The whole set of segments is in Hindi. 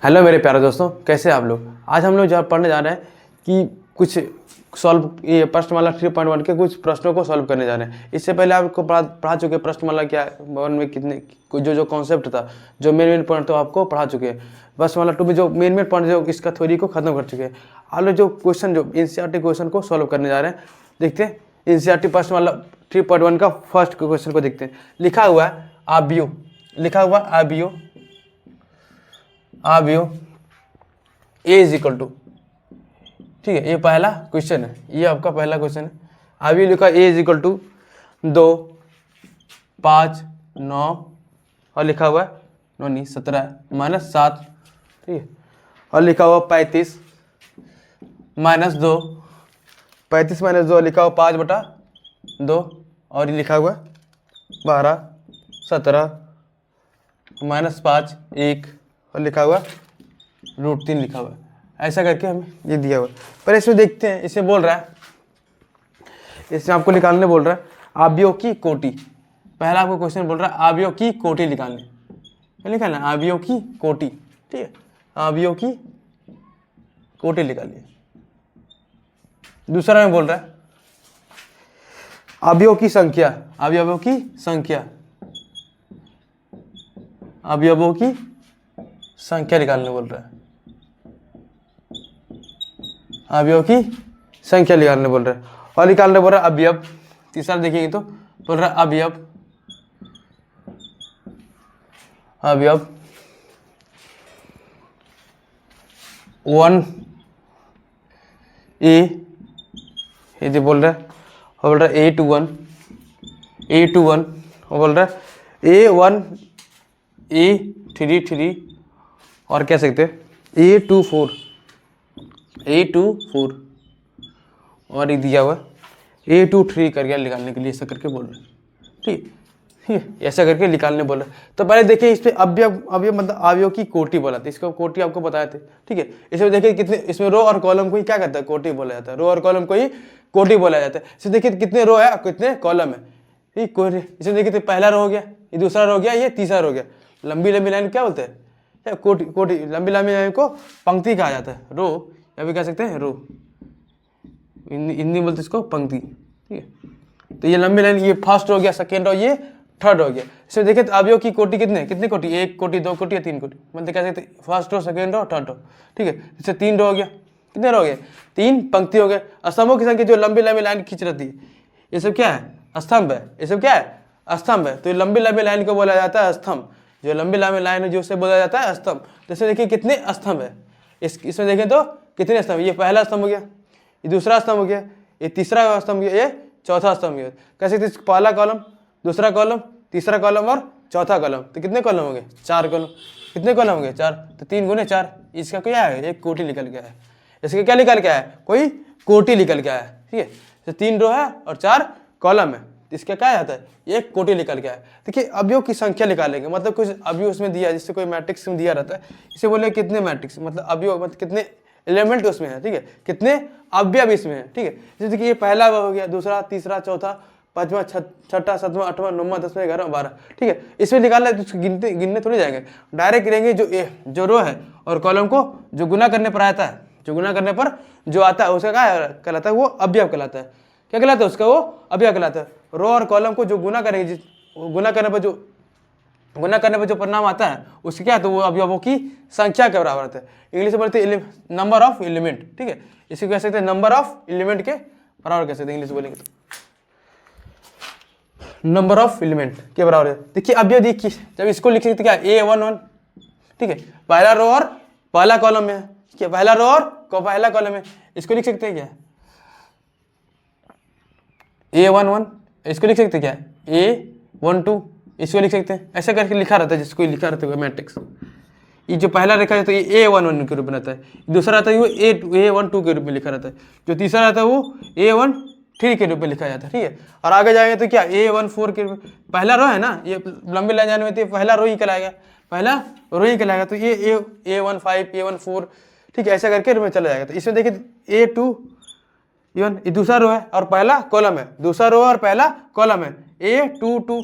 हेलो मेरे प्यारे दोस्तों, कैसे हैं आप लोग। आज हम लोग जो पढ़ने जा रहे हैं कि कुछ ये प्रश्नमाला 3.1 के कुछ प्रश्नों को सॉल्व करने जा रहे हैं। इससे पहले आपको पढ़ा चुके हैं प्रश्नमाला क्या है, वन में कितने जो कॉन्सेप्ट था, जो मेन पॉइंट तो आपको पढ़ा चुके हैं। प्रश्नमाला 2 में जो मेन पॉइंट जो इसका थ्योरी को खत्म कर चुके हैं। आप लोग जो क्वेश्चन जो एनसीईआरटी क्वेश्चन को सॉल्व करने जा रहे हैं, देखते हैं एनसीईआरटी प्रश्नमाला 3.1 का फर्स्ट क्वेश्चन को देखते हैं। लिखा हुआ है आबियो, लिखा हुआ आबियो ए इज इक्वल टू, ठीक है, ये पहला क्वेश्चन है, ये आपका पहला क्वेश्चन है। आबियो लिखा ए इज इक्वल टू 2, 5, 9 और लिखा हुआ है 9 नहीं 17 -7, ठीक है, और लिखा हुआ 35 -2, 35 -2 लिखा हुआ 5/2 और ये लिखा हुआ 12, 17 -5 1 और लिखा हुआ √3 लिखा हुआ है। ऐसा करके हमें ये दिया हुआ है। पर इसमें देखते हैं, इसमें बोल रहा है, इसमें आपको निकालने बोल रहा है आबियों की कोटि। पहला आपको क्वेश्चन बोल रहा है आबियों की कोटि निकालने, क्या निकालना है? आबियों की कोटि, ठीक है, आबियों की कोटि निकालिए। दूसरा में बोल रहा है अवयवों की संख्या, अवयवों की संख्या, अवयवों की संख्या निकालने बोल रहा है, अवयव की संख्या निकालने बोल रहा है। और निकालने बोल रहा है अवयव, तीसरा देखेंगे तो बोल रहा है अवयव, अवयव 1 ए, ये जो बोल रहा है, और बोल रहा है A to 1, और बोल रहा है A1 A3 और कह सकते हैं A2 4 और ये दिया हुआ A2 करके निकालने के लिए ऐसा करके बोल रहे हैं, ठीक है, ऐसा करके निकालने बोल रहे हैं। तो पहले देखिए इस पे अवयव मतलब अवयव की कोटि बोला था, इसको कोटि आपको बताए थे, ठीक है। इसमें देखिए कितने, इसमें रो और कॉलम को ही क्या कहता है? कोटि बोला जाता है, रो और कॉलम को ही कोटि बोला जाता है। इसमें देखिए कितने रो है और कितने कॉलम है, ठीक। इसमें देखिए तो पहला रो हो गया, ये दूसरा रो हो गया, ये तीसरा रो हो गया। लंबी लंबी लाइन क्या बोलते हैं? कोटि, कोटि। लंबी लंबी लाइन को पंक्ति कहा जाता है, रो या भी कह सकते हैं रो, हिंदी बोलते इसको पंक्ति, ठीक है। तो ये लंबी लाइन, ये फर्स्ट हो गया, सेकेंड रो, ये थर्ड हो गया। इसमें देखिए तो अवयव की कोटि कितने कोटि? 1 कोटि, 2 कोटि या 3 कोटि, मतलब कह सकते first row, second row, third row, ठीक है। इससे 3 रो हो गया, कितने रो हो गए? 3 पंक्ति हो गए। स्तंभों की संख्या जो लंबी लंबी लाइन खींच रहती है, ये सब क्या है? स्तंभ है। ये सब क्या है? स्तंभ है। तो ये लंबी लंबी लाइन को बोला जाता है स्तंभ, जो लंबी लंबी लाइन है जो उसे बोला जाता है स्तंभ। तो इसमें देखिए कितने स्तंभ है, इसमें देखें तो कितने स्तंभ? ये पहला स्तंभ हो गया, ये दूसरा स्तंभ हो गया, ये तीसरा स्तंभ हो गया, ये चौथा स्तंभ हो गया। कैसे? पहला कॉलम, दूसरा कॉलम, तीसरा कॉलम और चौथा कॉलम। तो कितने कॉलम हो गए? 4 कॉलम। कितने कॉलम हो गए? 4। तो 3 गुने 4, इसका क्या है? एक कोटि निकल गया है। इसका क्या निकल गया है? कोई कोटि निकल गया है, ठीक है। तो 3 रो है और 4 कॉलम है, इसका क्या आता है? एक कोटि निकल गया है। देखिए अवयव की संख्या निकालेंगे, मतलब कुछ अवयव उसमें दिया है, जिससे कोई मैट्रिक्स में दिया रहता है, इसे बोले कितने मैट्रिक्स, मतलब अवयव मतलब कितने एलिमेंट उसमें है, ठीक है, कितने अवयव इसमें है, ठीक है। जैसे कि ये पहला हो गया, दूसरा, तीसरा, चौथा, पांचवा, छठा, सातवां, आठवां, 9वां, 10वां, 11वां, 12, ठीक है। इसमें निकालना है तो गिनने थोड़ी जाएंगे, डायरेक्ट गिनेंगे जो रो है और कॉलम को जो गुना करने पर आता है, जो गुना करने पर जो आता है उसका क्या कहलाता है? वो अवयव कहलाता है। क्या कहलाता है उसका? वो अवयव कहलाता है। रो और कॉलम को जो गुना करेंगे, गुना करने पर जो परिणाम आता है उसके क्या है? तो वो अवयवों की संख्या के बराबर होता है। इंग्लिश में बोलते हैं नंबर ऑफ एलिमेंट, ठीक है। इसे कह सकते हैं नंबर ऑफ एलिमेंट के बराबर कह सकते हैं, इंग्लिश बोलेंगे तो नंबर ऑफ एलिमेंट के बराबर है। देखिए अवयव देखिए, जब इसको लिख सकते क्या? A11, ठीक है, पहला रो और पहला कॉलम है, क्या पहला रो और पहला कॉलम है, इसको लिख सकते हैं क्या? A11, इसको लिख सकते हैं क्या? A12, इसको लिख सकते हैं। ऐसा करके लिखा रहता है, जिसको लिखा रहता है मैट्रिक्स। ये जो पहला रेखा है तो ये A11 के रूप में रहता है, दूसरा रहता है वो A12 के रूप में लिखा रहता है, जो तीसरा रहता है वो A13 के रूप में लिखा जाता है, ठीक है। और आगे जाएंगे तो क्या? A14 के रूप में, पहला रो है ना, ये लंबी लाइन जाने में तो पहला रो ही कहलाएगा, पहला रो ही कहलाएगा। तो ये A15, A14, ठीक है, ऐसा करके रूप में चला जाएगा। तो इसमें देखिए A2 इवन ये दूसरा रो है और पहला कॉलम है, दूसरा रो और पहला कॉलम है, A22,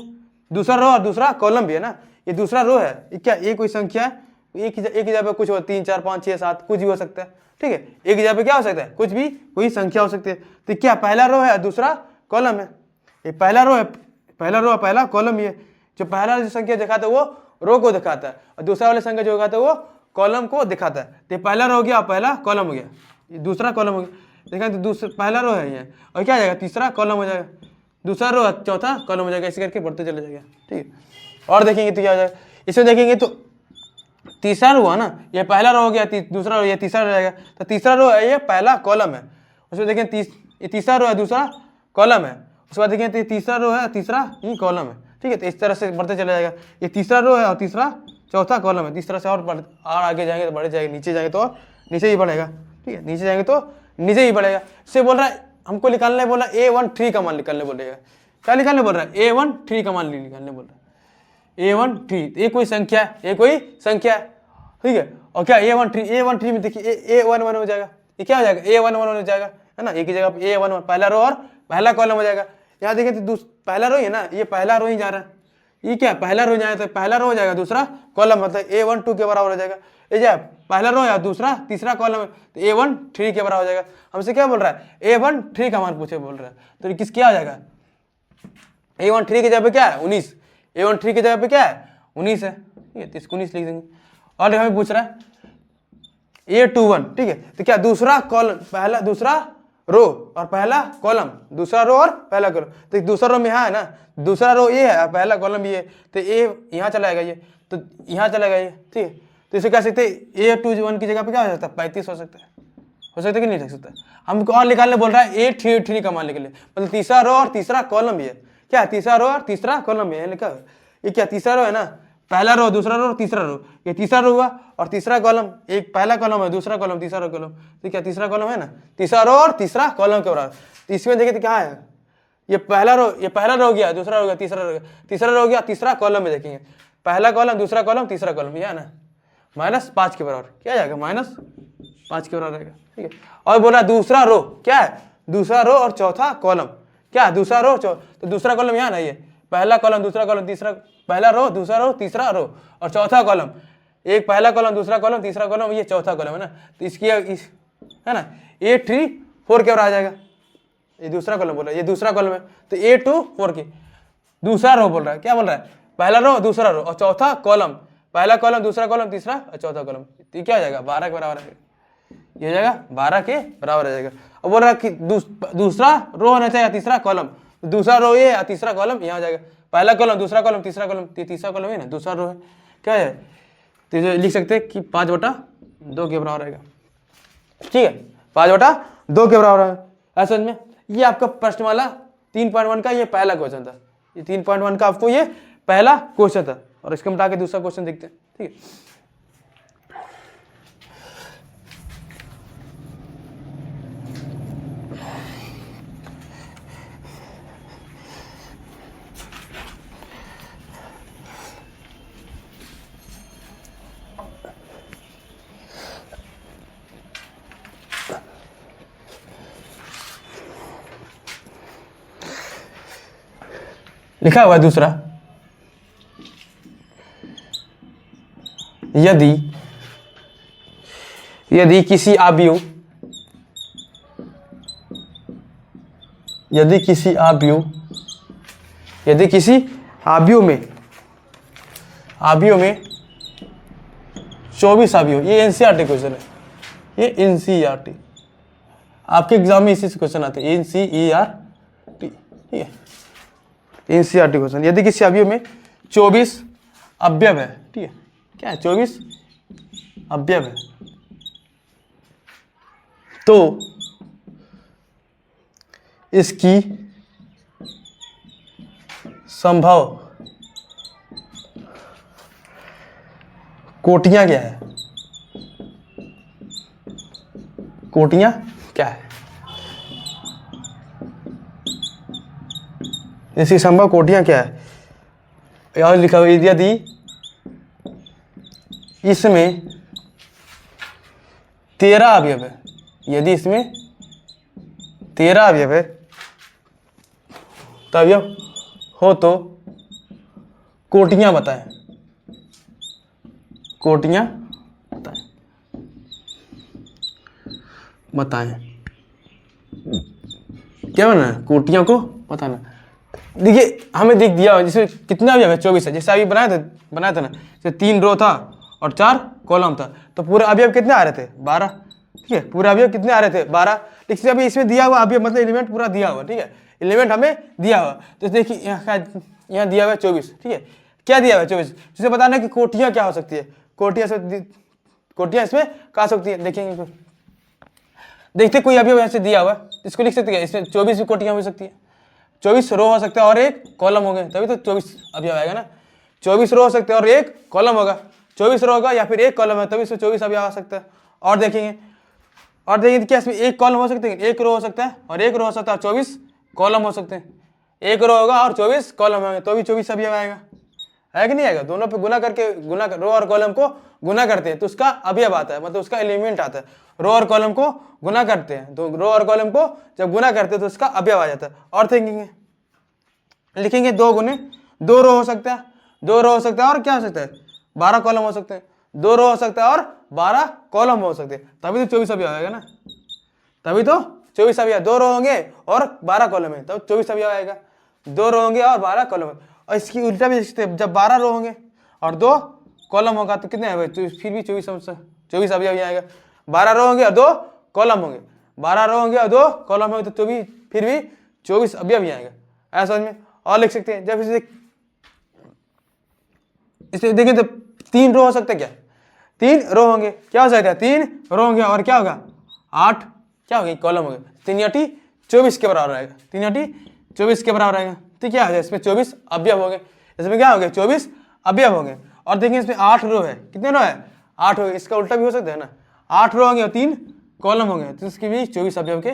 दूसरा रो और दूसरा कॉलम भी है ना, ये दूसरा रो है, ये क्या? ये कोई संख्या है, एक ही जगह पे कुछ हो 3 4 5 6 7 कुछ भी हो सकता है, ठीक है। एक जगह पे क्या हो सकता है, कुछ भी कोई संख्या हो सकती है। तो क्या पहला रो है दूसरा कॉलम है, ये पहला रो है, पहला रो है पहला कॉलम। ये जो पहला जो संख्या दिखाता है वो रो को दिखाता है और दूसरा वाला संख्या जो दिखाता है वो कॉलम को दिखाता है। तो पहला रो हो गया, पहला कॉलम हो गया, ये दूसरा कॉलम हो गया। देखा तो दूसरा पहला रो है ये, और क्या जाएगा तीसरा कॉलम हो जाएगा, दूसरा रो चौथा कॉलम हो जाएगा, ऐसे करके बढ़ते चले जाएगा, ठीक है। और देखेंगे तो क्या हो जाएगा, इसमें देखेंगे तो तीसरा रो है ना, ये पहला रो हो गया, दूसरा रो ये तीसरा रो रहेगा। तो तीसरा रो है ये पहला कॉलम है, उसमें देखें ये तीसरा रो है दूसरा कॉलम है, उसके बाद देखें तीसरा रो है तीसरा ही कॉलम है, ठीक है। तो इस तरह से बढ़ते चले जाएगा, ये तीसरा रो है और तीसरा चौथा कॉलम है। तीस तरह से और आगे जाएंगे तो बढ़े जाएंगे, नीचे जाएंगे तो और नीचे ही बढ़ेगा, ठीक है। नीचे जाएंगे तो नीचे ही बढ़ेगा। इससे बोल रहा है हमको निकालने बोला A13 का मान निकालने बोलेगा। क्या निकालने बोल रहा है, A13 का मान निकालने बोल रहा है, A13। ये कोई संख्या है, ये कोई संख्या है, ठीक है। और क्या A13 में देखिए A11 हो जाएगा, ये क्या हो जाएगा A11 हो जाएगा, है ना। एक ही जगह पे A11 पहला रो और पहला कॉलम हो जाएगा। यहाँ देखिए तो पहला रो है ना, ये पहला रो ही जा रहा है, ये क्या पहला रो जाएगा तो पहला रो हो जाएगा, दूसरा कॉलम मतलब A12 के बराबर हो जाएगा। ये क्या पहला रो है दूसरा तीसरा कॉलम है तो A13 के बराबर हो जाएगा। हमसे क्या बोल रहा है A13 का मान पूछे बोल रहा है, तो किस क्या हो जाएगा A13 की जगह पे क्या है 19, A13 की जगह पे क्या है 19 है, ठीक है। तो इसको 19 लिख देंगे। और हमें पूछ रहा है A21, ठीक है। तो क्या दूसरा कॉलम पहला दूसरा रो और पहला कॉलम, दूसरा रो और पहला कॉलम। तो दूसरा रो में यहाँ है ना, दूसरा रो ये है और पहला कॉलम ये है, तो ए यहाँ चला जाएगा, ये तो यहाँ चला गया ये, ठीक है। तो इसे कह सकते हैं A21 की जगह पे क्या हो सकता है 35 हो सकता है कि नहीं हो सकता है। हमको और निकालने बोल रहा है A33 का मान निकले, मतलब तीसरा रो और तीसरा कॉलम ये क्या है, तीसरा रो और तीसरा कॉलम ये लिखा है। ये क्या तीसरा रो है ना, पहला रो दूसरा रो तीसरा रो, ये तीसरा रो हुआ और तीसरा कॉलम, एक पहला कॉलम है दूसरा कॉलम तीसरा रो कॉलम, तो क्या तीसरा कॉलम है ना, तीसरा रो और तीसरा कॉलम के बराबर। तो इसमें देखिए तो क्या है, ये पहला रो हो गया, दूसरा रो हो गया, तीसरा रो हो गया, तीसरा रो हो गया, तीसरा कॉलम में देखेंगे पहला कॉलम दूसरा कॉलम तीसरा कॉलम, यह है ना -5 के बराबर, क्या जाएगा -5 के बराबर रहेगा, ठीक है। और बोला दूसरा रो क्या है, दूसरा रो और चौथा कॉलम, क्या दूसरा रो तो दूसरा कॉलम यहाँ ना, ये पहला कॉलम दूसरा कॉलम तीसरा, पहला रो दूसरा रो तीसरा रो और चौथा कॉलम, एक पहला कॉलम दूसरा कॉलम तीसरा कॉलम, ये चौथा कॉलम है ना। तो इसकी है ना A34 के बराबर आ जाएगा, ये दूसरा कॉलम बोल रहा है, ये दूसरा कॉलम है तो A24 की दूसरा रो बोल रहा है, क्या बोल रहा है पहला रो दूसरा रो और चौथा कॉलम, पहला कॉलम दूसरा कॉलम तीसरा और चौथा कॉलम, ये क्या हो जाएगा 12 के बराबर है, ये हो जाएगा 12 के बराबर आ जाएगा। अब बोल रहा है कि दूसरा रो होना चाहिए तीसरा कॉलम, दूसरा रो ये तीसरा कॉलम यहाँ आ जाएगा, पहला कॉलम दूसरा कॉलम तीसरा कॉलम, तीसरा कॉलम है ना दूसरा रो है, क्या है तो लिख सकते हैं कि 5/2 के बराबर आएगा, ठीक है। 5/2 के बराबर है ऐसा में। ये आपका प्रश्नमाला 3.1 का ये पहला क्वेश्चन था, ये 3.1 का आपको ये पहला क्वेश्चन था। और इसको मिटा के दूसरा क्वेश्चन देखते हैं, ठीक है। लिखा हुआ है दूसरा, यदि किसी अवयव में 24 अवयव, ये एनसीईआरटी क्वेश्चन है, ये एनसीईआरटी आपके एग्जाम में इसी से क्वेश्चन आते हैं, एनसीईआरटी, ठीक है एनसीईआरटी क्वेश्चन। यदि किसी अवयव में 24 अवयव है, ठीक है क्या है 24 अवयव है, तो इसकी संभव कोटियां क्या है, कोटियां क्या है, इसकी संभव कोटियां क्या है। यहां लिखा हुआ यदि इसमें 13 अवयव है, यदि इसमें 13 अवयव है तो अवयव हो तो कोटियां बताएं, कोटियां बताएं। क्या बनाना है? कोटियों को बताना। देखिए हमें दिख दिया जिसमें कितना अवयव है, 24 है। जैसे अभी बनाया था ना, जैसे 3 रो था और 4 कॉलम था, तो पूरे अवयव कितने आ रहे थे? 12। ठीक है, पूरे अवयव कितने आ रहे थे? 12। लेकिन अभी इसमें दिया हुआ अवयव मतलब एलिमेंट पूरा दिया हुआ। ठीक है, एलिमेंट हमें दिया हुआ। तो देखिए यहाँ दिया हुआ है 24। ठीक है, क्या दिया हुआ है? 24। जिसे बताना है कि कोटियाँ क्या हो सकती है, कोटियाँ इसमें क्या हो सकती है। देखेंगे, देखते कोई अवयव ऐसे दिया हुआ है, इसको लिख सकते हैं। इसमें 24 भी कोटियाँ हो सकती है, 24 रो हो सकता है और एक कॉलम हो गए, तभी तो 24 अवयव आएगा ना। 24 रो हो सकते हैं और एक कॉलम होगा, 24 रो होगा या फिर एक कॉलम है, तभी इसमें 24 अवयव आ सकता है। और देखेंगे क्या इसमें एक कॉलम हो सकते हैं, एक रो हो सकता है और एक रो हो सकता है, 24 कॉलम हो सकते हैं। एक रो होगा और 24 कॉलम होंगे, तो भी 24 अवयव आएगा, है कि नहीं आएगा? दोनों पे गुना करके रो और कॉलम को गुना करते हैं तो उसका अवयव आता है, मतलब उसका एलिमेंट आता है। रो और कॉलम को गुना करते हैं तो रो और कॉलम को जब गुना करते हैं तो उसका अवयव आ जाता है। और देखेंगे, लिखेंगे 2 गुने 2 रो हो सकता है, 2 रो हो सकता है और क्या हो सकता है? 12 कॉलम हो सकते हैं। 2 रो हो सकता है और 12 कॉलम हो सकते हैं, तभी तो 24 अवयव आएगा ना। तभी तो 24 अवयव, 2 रो होंगे और 12 कॉलम है तब 24 अवयव आएगा। 2 रो होंगे और 12 कॉलम है। और इसकी उल्टा भी लिखते हैं, जब 12 रो होंगे और 2 कॉलम होगा तो कितने आएगा? फिर भी 24 अवयव ही आएगा। 12 रो होंगे और 2 कॉलम होंगे, 12 रो होंगे और 2 कॉलम होंगे तो भी फिर भी 24 अवयव ही आएगा। ऐसा समझ में। और लिख सकते हैं, जब इसे देखें तो 3 रो हो सकते हैं। क्या 3 रो होंगे? क्या हो सकता है? 3 रो होंगे और क्या होगा? 8 क्या होगा? कॉलम होंगे। 3 या 24 के बराबर आएगा, 3 या 24 के बराबर आएगा। तो क्या हो जाएगा? इसमें 24 अवयव होंगे, इसमें क्या हो गया? 24 अवयव होंगे। और देखिए इसमें 8 रो है, कितने रो है? 8 हो गए। इसका उल्टा भी हो सकता है ना, 8 रो होंगे और 3 कॉलम होंगे तो इसकी भी 24 अवयव के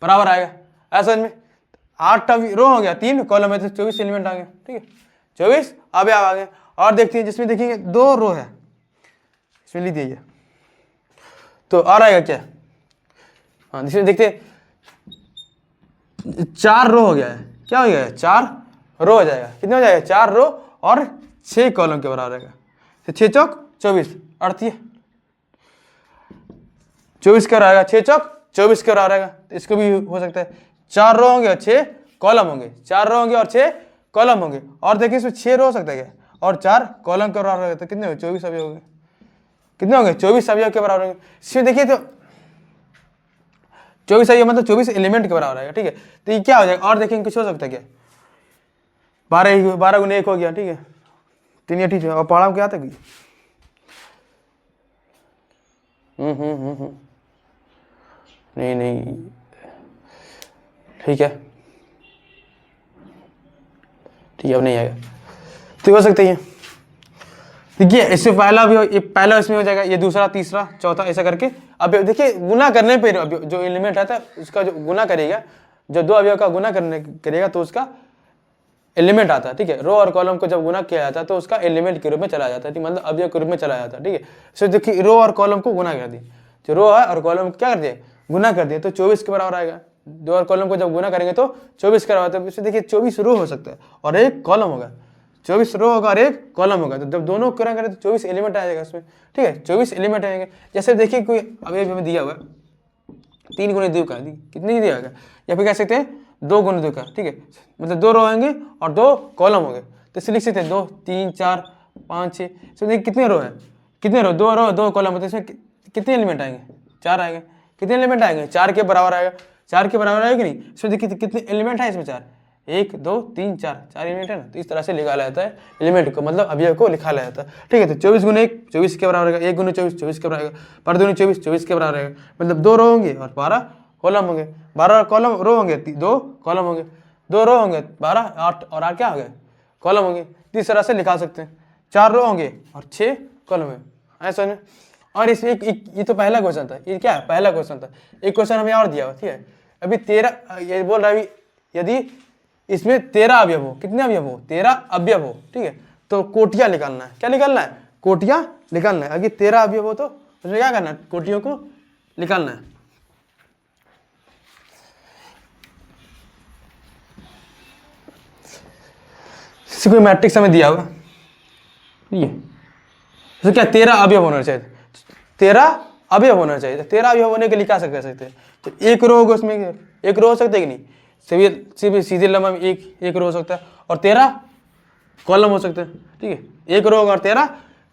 बराबर आएगा। ऐसा में 8 रो हो गया, 3 कॉलम है तो 24 एलिमेंट आ गए। ठीक है, 24 अवयव आ गए। और देखते हैं जिसमें देखेंगे 2 रो है, इसमें लिख दीजिए तो और आएगा क्या? हाँ, जिसमें देखते हैं 4 रो हो गया है। क्या हो गया? 4 रो हो जाएगा। कितने हो जाएगा? 4 रो और 6 कॉलम के बराबर आएगा। तो 6 चौक 24 अर्थी 24 के बराबर आएगा, 6 चौक 24 के बराबर आएगा। तो इसको भी हो सकता है 4 रो होंगे और 6 कॉलम होंगे, 4 रो होंगे और 6 कॉलम होंगे। और देखिए इसमें 6 रो हो सकता है क्या और 4 कॉलम के बराबर तो कितने होंगे? 24 अवयव होंगे। कितने होंगे? 24 अवयव के बराबर होंगे। इसमें देखिए तो 24 अवयव मतलब 24 एलिमेंट के बराबर आएगा। ठीक है, तो ये क्या हो जाएगा? और देखेंगे कुछ हो सकता है क्या? 12 गुने 1 हो गया। ठीक है, 3 या ठीक है। और पढ़ा क्या था कि नहीं ठीक है, ठीक है, अब नहीं आएगा तो हो सकता है। देखिए इससे पहला भी ये पहला इसमें हो जाएगा, ये दूसरा, तीसरा, चौथा, ऐसा करके। अब देखिए गुना करने पे जो एलिमेंट आता है उसका जो गुना करेगा, जो 2 अवयव का गुना करेगा तो उसका एलिमेंट आता है। ठीक है, रो और कॉलम को जब गुना किया जाता है तो उसका एलिमेंट के रूप में चला जाता है, मतलब अवयव के रूप में चला जाता है। ठीक है, सो देखिए रो और कॉलम को गुना कर दिए, जो रो है और कॉलम क्या कर दिए? गुना कर दिए, तो 24 के बराबर आएगा। 2 और कॉलम को जब गुना करेंगे तो 24 के बराबर आता है। देखिए 24 रो हो सकता है और 1 कॉलम होगा, 24 रो होगा और 1 कॉलम होगा। तो जब दोनों गुना करें तो 24 एलिमेंट आ जाएगा इसमें। ठीक है, 24 एलिमेंट आएंगे। जैसे देखिए कोई अवयव हमें दिया हुआ है 3 गुने 2 का, कितने दिया होगा? या फिर कह सकते हैं 2 गुने 2 का। ठीक है, मतलब 2 रो होंगे और 2 कॉलम होंगे, तो इसे लिख सकते हैं 2, 3, 4, 5, 6। तो देखिए कितने रो है? कितने रो? 2 रो 2 कॉलम, तो इसमें कितने एलिमेंट आएंगे? 4 आएंगे। कितने एलिमेंट आएंगे? 4 के बराबर आएगा। 4 के बराबर आएगा कि नहीं? इसमें देखिए कितने एलिमेंट है इसमें? 4, 1, 2, 3, 4 एलिमेंट है ना। तो इस तरह से निकाला जाता है एलिमेंट को, मतलब अवयव को निकाला जाता है। ठीक है, तो 24 गुने 1 24 के बराबर आएगा, 1 गुने 24 24 के बराबर आएगा, पर दूनी 24 24 के बराबर आएगा। मतलब 2 रो होंगे और 12 कॉलम होंगे, 12 कॉलम रो होंगे, 2 कॉलम होंगे, 2 रो होंगे 12, 8 और 8 क्या हो गए? कॉलम होंगे। इस तरह से निकाल सकते हैं, 4 रो होंगे और 6 कॉलम है, ऐसा नहीं। और इसमें ये तो पहला क्वेश्चन था, ये क्या है? पहला क्वेश्चन था। एक क्वेश्चन हमें और दिया हुआ। ठीक है, अभी 13 ये बोल रहा है यदि इसमें 13 अवयव हो, कितने अवयव हो? 13 अवयव हो। ठीक है, तो कोटियां निकालना है। क्या निकालना है? कोटियां निकालना है। अगर 13 अवयव हो तो उसमें क्या करना है? कोटियों को निकालना है। कोई मैट्रिक्स हमें दिया हुआ ये तो क्या 13 अवयव होना चाहिए, 13 अवयव होना चाहिए। 13 अवयव होने के लिए क्या कर सकते हैं, तो एक रो होगा उसमें, एक रो हो सकता है कि नहीं, सीधे लंबा में एक रो हो सकता है, और 13 कॉलम हो सकते हैं, ठीक है। एक रो होगा और 13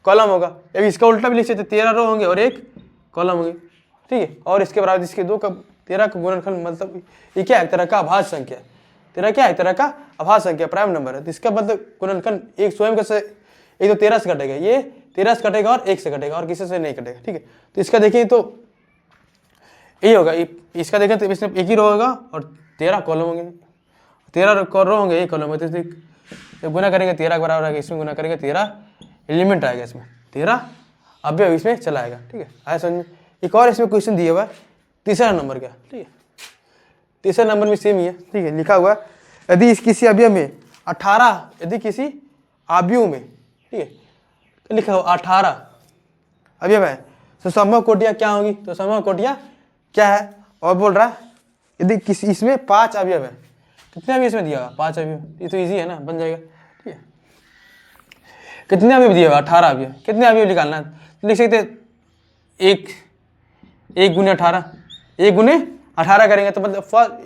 कॉलम होगा। अब इसका उल्टा भी लिख सकते हैं, 13 रो होंगे और एक कॉलम होंगे, ठीक है। और इसके बराबर इसके 2 का 13 का गुणनखंड, मतलब ये क्या है, एक तरह का अभाज्य संख्या है। 13 क्या है, एक तरह का अभाज्य संख्या, प्राइम नंबर है। तो इसका मतलब गुणनखंड एक स्वयं का से, एक तो 13 से कटेगा, ये 13 से कटेगा और 1 से कटेगा और किसी से नहीं कटेगा, ठीक है। तो इसका देखें तो यही होगा, इसका देखें तो इसमें एक ही रो होगा और 13 कॉलम होंगे, 13 रो होंगे, एक कॉलम होते हैं। तो गुना करेंगे 13 के बराबर आएगा, इसमें गुना करेंगे 13 एलिमेंट आएगा, इसमें 13 अवयव इसमें चला आएगा, ठीक है। आया समझ में। एक और इसमें क्वेश्चन दिया हुआ है तीसरा नंबर का, ठीक है। तीसरा नंबर में सेम ही है, ठीक है। लिखा हुआ यदि इस किसी अवयव में 18, यदि किसी अवयव में, ठीक है, तो लिखा हुआ 18 अवयव है तो संभव कोटियां क्या होंगी, तो संभव कोटियां क्या है, और बोल रहा है यदि किसी इसमें 5 अवयव है, कितने अवयव इसमें दिया हुआ, 5 अवयव, ये तो इजी है ना, बन जाएगा, ठीक है। कितने अवयव दिया हुआ, 18 अवयव, कितने अवयव निकालना है, तो लिख सकते एक गुने 18, 1 गुने 18 करेंगे तो मतलब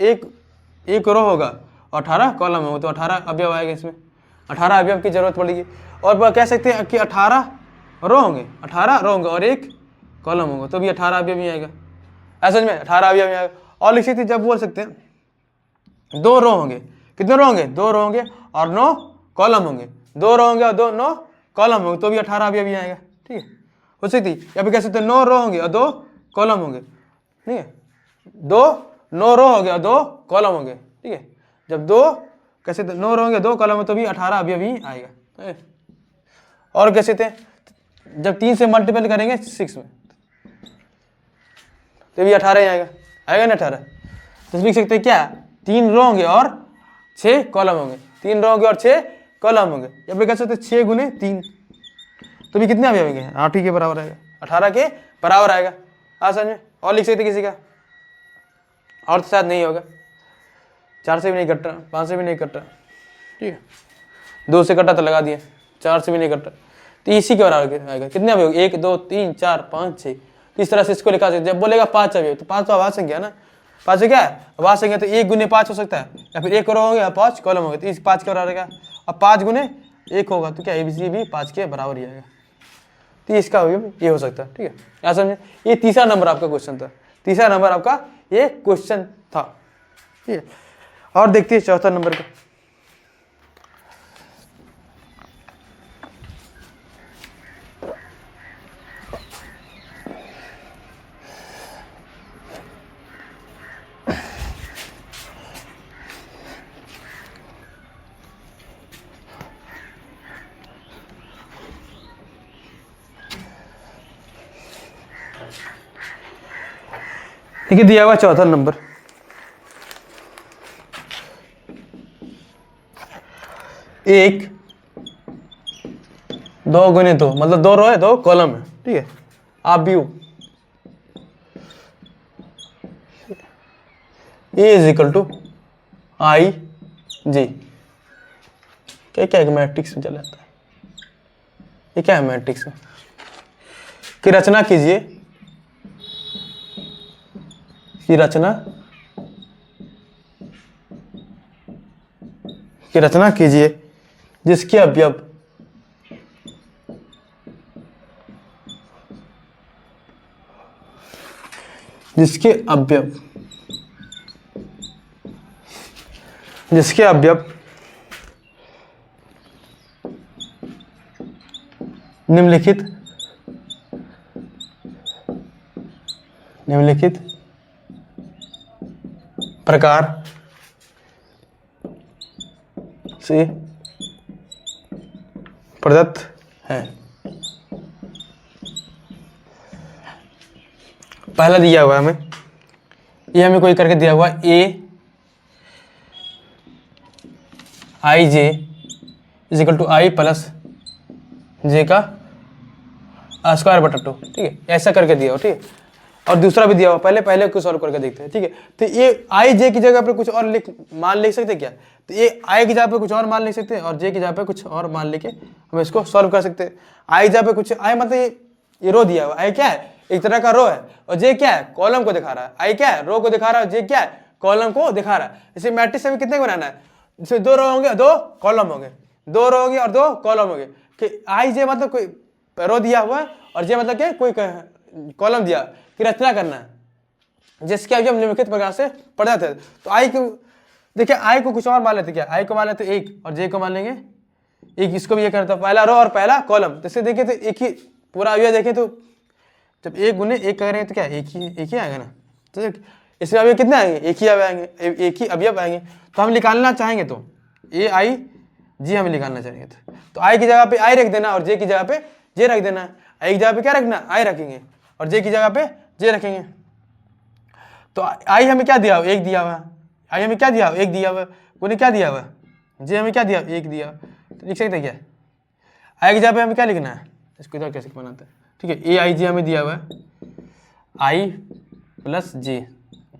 एक रो होगा और 18 कॉलम होगा, तो 18 अवयव आएगा इसमें, 18 अवयव की जरूरत पड़ेगी। और कह सकते हैं कि 18 रो होंगे, 18 रो होंगे और एक कॉलम होगा, तो भी 18 अवयव ही आएगा, ऐसा में 18 अवयव ही आएगा। और लिख सकते जब बोल सकते हैं 2 रो होंगे, कितने रो होंगे, 2 रो होंगे और 9 कॉलम होंगे, 2 रो होंगे और 9 कॉलम होंगे, तो भी 18 अवयव ही आएगा, ठीक है। हो सकती या फिर कह सकते हैं 9 रो होंगे और 2 कॉलम होंगे, ठीक है। 9 रो होंगे और 2 कॉलम होंगे, ठीक है। जब 2 कैसे 9 रो होंगे 2 कॉलम होंगे तो भी 18 अवयव ही आएगा। और कैसे थे जब 3 से मल्टीपल करेंगे 6 में तो भी 18 ही आएगा ना 18। तो लिख सकते हैं क्या, 3 रो होंगे और 6 कॉलम होंगे, 3 रो होंगे और 6 कॉलम होंगे, या फिर कह सकते हैं 6 गुने 3, तो भी कितने अवयव होंगे, 8 ही के बराबर आएगा, 18 के बराबर आएगा, आसान में। और लिख सकते किसी का, और तो शायद नहीं होगा, 4 से भी नहीं कट रहा, 5 से भी नहीं कट रहा, ठीक है। 2 से कटा तो लगा दिए, 4 से भी नहीं कट रहा, तो इसी के बराबर आएगा। कितने अवयव, 1 2 3 4 5 6, इस तरह से इसको लिखा सकते। जब बोलेगा 5 अवयव तो 5 तो अभाज्य संख्या है ना, 5 से क्या है अभाज्य संख्या, तो 1 गुने 5 हो सकता है, या फिर 1 रो हो गया 5 कॉलम हो गया, तो इस 5 के बराबर आएगा। अब 5 गुने 1 होगा तो क्या ABC भी 5 के बराबर ही आएगा, तो इसका अवयव ये हो सकता है, ठीक है। यहाँ समझे, ये तीसरा नंबर आपका क्वेश्चन था, तीसरा नंबर आपका ये क्वेश्चन था, ठीक है। और देखते हैं चौथा नंबर का। ठीक है, दिया हुआ चौथा नंबर, एक 2 गुने 2 मतलब 2 रो है 2 कॉलम है, ठीक है। अवयव A is equal to I J, क्या क्या है मैट्रिक्स में चला जाता है, ये क्या है मैट्रिक्स में की रचना कीजिए, की रचना कीजिए जिसके अवयव निम्नलिखित प्रकार से प्रदत्त है। पहला दिया हुआ है हमें, ये हमें कोई करके दिया हुआ AIJ is equal to I plus J का स्क्वायर बटा 2, ठीक है, ऐसा करके दिया हो, ठीक है। और दूसरा भी दिया हुआ, पहले को सॉल्व करके देखते हैं, ठीक है। तो ये IJ की जगह पे कुछ और मान लिख सकते हैं क्या, तो ये I की जगह पे कुछ और मान लिख सकते हैं और J की जगह पे कुछ और मान लेके हम इसको सॉल्व कर सकते हैं। I जगह पे कुछ I मतलब ये रो दिया हुआ, I क्या है एक तरह का रो है, और जे क्या है, कॉलम को दिखा रहा है। आई क्या है, रो को दिखा रहा है, जे क्या है, कॉलम को दिखा रहा है। इसे मैट्रिक्स में कितने को बनाना है, जैसे 2 रो होंगे 2 कॉलम होंगे, 2 रो होंगे और 2 कॉलम होंगे। कि आई जे मतलब कोई रो दिया हुआ है, और जे मतलब क्या कोई कॉलम दिया कि रचना करना है, जिसके अभी हम निम्नलिखित प्रकार से पढ़ जाते हैं। तो आई को देखिए, आई को कुछ और मान लेते, क्या आई को मान लेते 1 और जे को मान लेंगे 1, इसको भी ये करता है पहला रो और पहला कॉलम। तो इससे देखिए तो एक ही पूरा अवयव देखें तो जब 1 गुने 1 करेंगे तो क्या एक ही आएगा ना। तो इसमें अवयव कितने आएंगे, एक ही अवयव आएंगे, एक ही अवयव आएंगे। तो हम निकालना चाहेंगे तो ए आई जी हमें निकालना चाहेंगे तो आई की जगह पे आई रख देना और जे की जगह पे जे रख देना। आई की जगह पे क्या रखना, आई रखेंगे, और जे की जगह पे जे रखेंगे। तो आई हमें क्या दिया हुआ, 1 दिया हुआ। आई हमें क्या दिया हुआ, 1 दिया हुआ। उन्हें क्या दिया हुआ, जे हमें क्या दिया, 1 दिया। तो लिख सकते क्या, आई की जगह पे हमें क्या लिखना है, इसको इधर कैसे बनाते हैं, ठीक है। ए आई जी हमें दिया हुआ है, आई प्लस जे,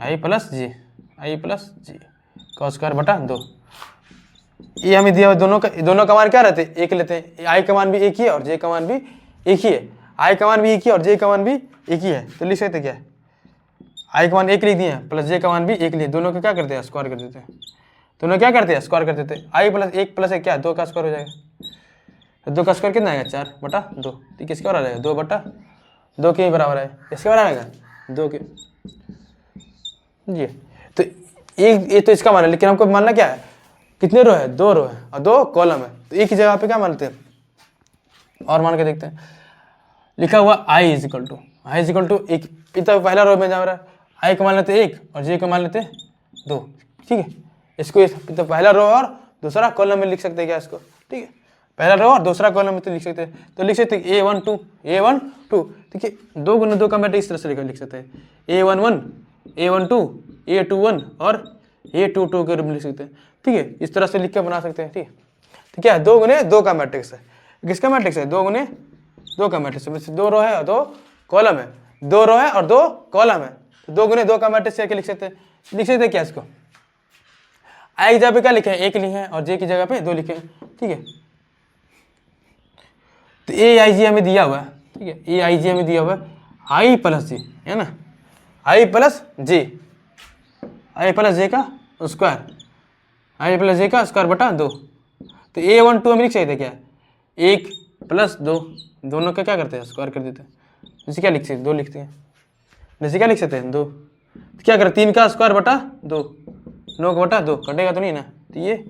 आई प्लस जे, आई प्लस जे का स्क्वायर बटा 2। ये हमें दिया हुआ, दोनों का मान क्या रहते हैं, 1 लेते हैं। आई का मान भी 1 ही है और जे का मान भी 1 ही है। आई का मान भी 1 ही और जे का मान भी 1 ही है। तो लिख सकते क्या, आई का मान 1 लिख दिए प्लस जे का मान भी 1 लिए, दोनों का क्या करते हैं, स्क्वायर कर देते हैं। दोनों क्या करते हैं, स्क्वायर कर देते हैं। आई प्लस 1 प्लस 1 क्या, 2 का स्क्वायर हो जाएगा। 2 का स्क्वायर कितना आएगा, 4 बटा 2। तो किसके बराबर आएगा, 2 बटा 2 के बराबर है। इसके बराबर आएगा 2 के जी। तो ये तो इसका मान है, लेकिन हमको मानना क्या है, कितने रो है, 2 रो है और 2 कॉलम है। तो एक ही जगह पे क्या मानते हैं, और मान के देखते हैं। लिखा हुआ आई इज इक्वल टू एक, इतना पहला रो में जा रहा है। आई को मान लेते 1 और जे को मान लेते 2, ठीक है। इसको तो पहला रो और दूसरा कॉलम में लिख सकते हैं क्या इसको, ठीक है। पहला रो और दूसरा कॉलम में तो लिख सकते हैं। तो लिख सकते हैं A1 2, देखिए 2 गुना 2 का मैट्रिक्स इस तरह से लिख सकते हैं, A11 A12 A21 और A22 के रूप में लिख सकते हैं, ठीक है। इस तरह से लिख के बना सकते हैं, ठीक है। तो क्या है, 2 गुने 2 का मैट्रिक्स है। किसका मैट्रिक्स है, 2 गुने 2 का मैट्रिक्स है। 2 रो है और 2 कॉलम है, 2 रो है और 2 कॉलम है। तो 2 गुने 2 का मैट्रिक्स करके लिख सकते हैं क्या इसको। आई की जगह पे क्या लिखे हैं, 1 लिखे हैं और जे की जगह पे 2 लिखे हैं, ठीक है। तो ए आई जी हमें दिया हुआ है, ठीक है। ए आई जी हमें दिया हुआ है आई प्लस जे, है ना, आई प्लस जे, आई प्लस जे का स्क्वायर, आई प्लस जे का स्क्वायर बटा 2। तो A12 हम लिख सकते हैं क्या, 1 प्लस 2, दोनों का क्या करते हैं, स्क्वायर कर देते हैं। जैसे क्या लिख सकते हैं, 2 लिखते हैं, जैसे क्या लिख सकते हैं 2। तो क्या करें, 3 का स्क्वायर बटा 2, 9 का बटा 2, कटेगा तो नहीं ना। तो ये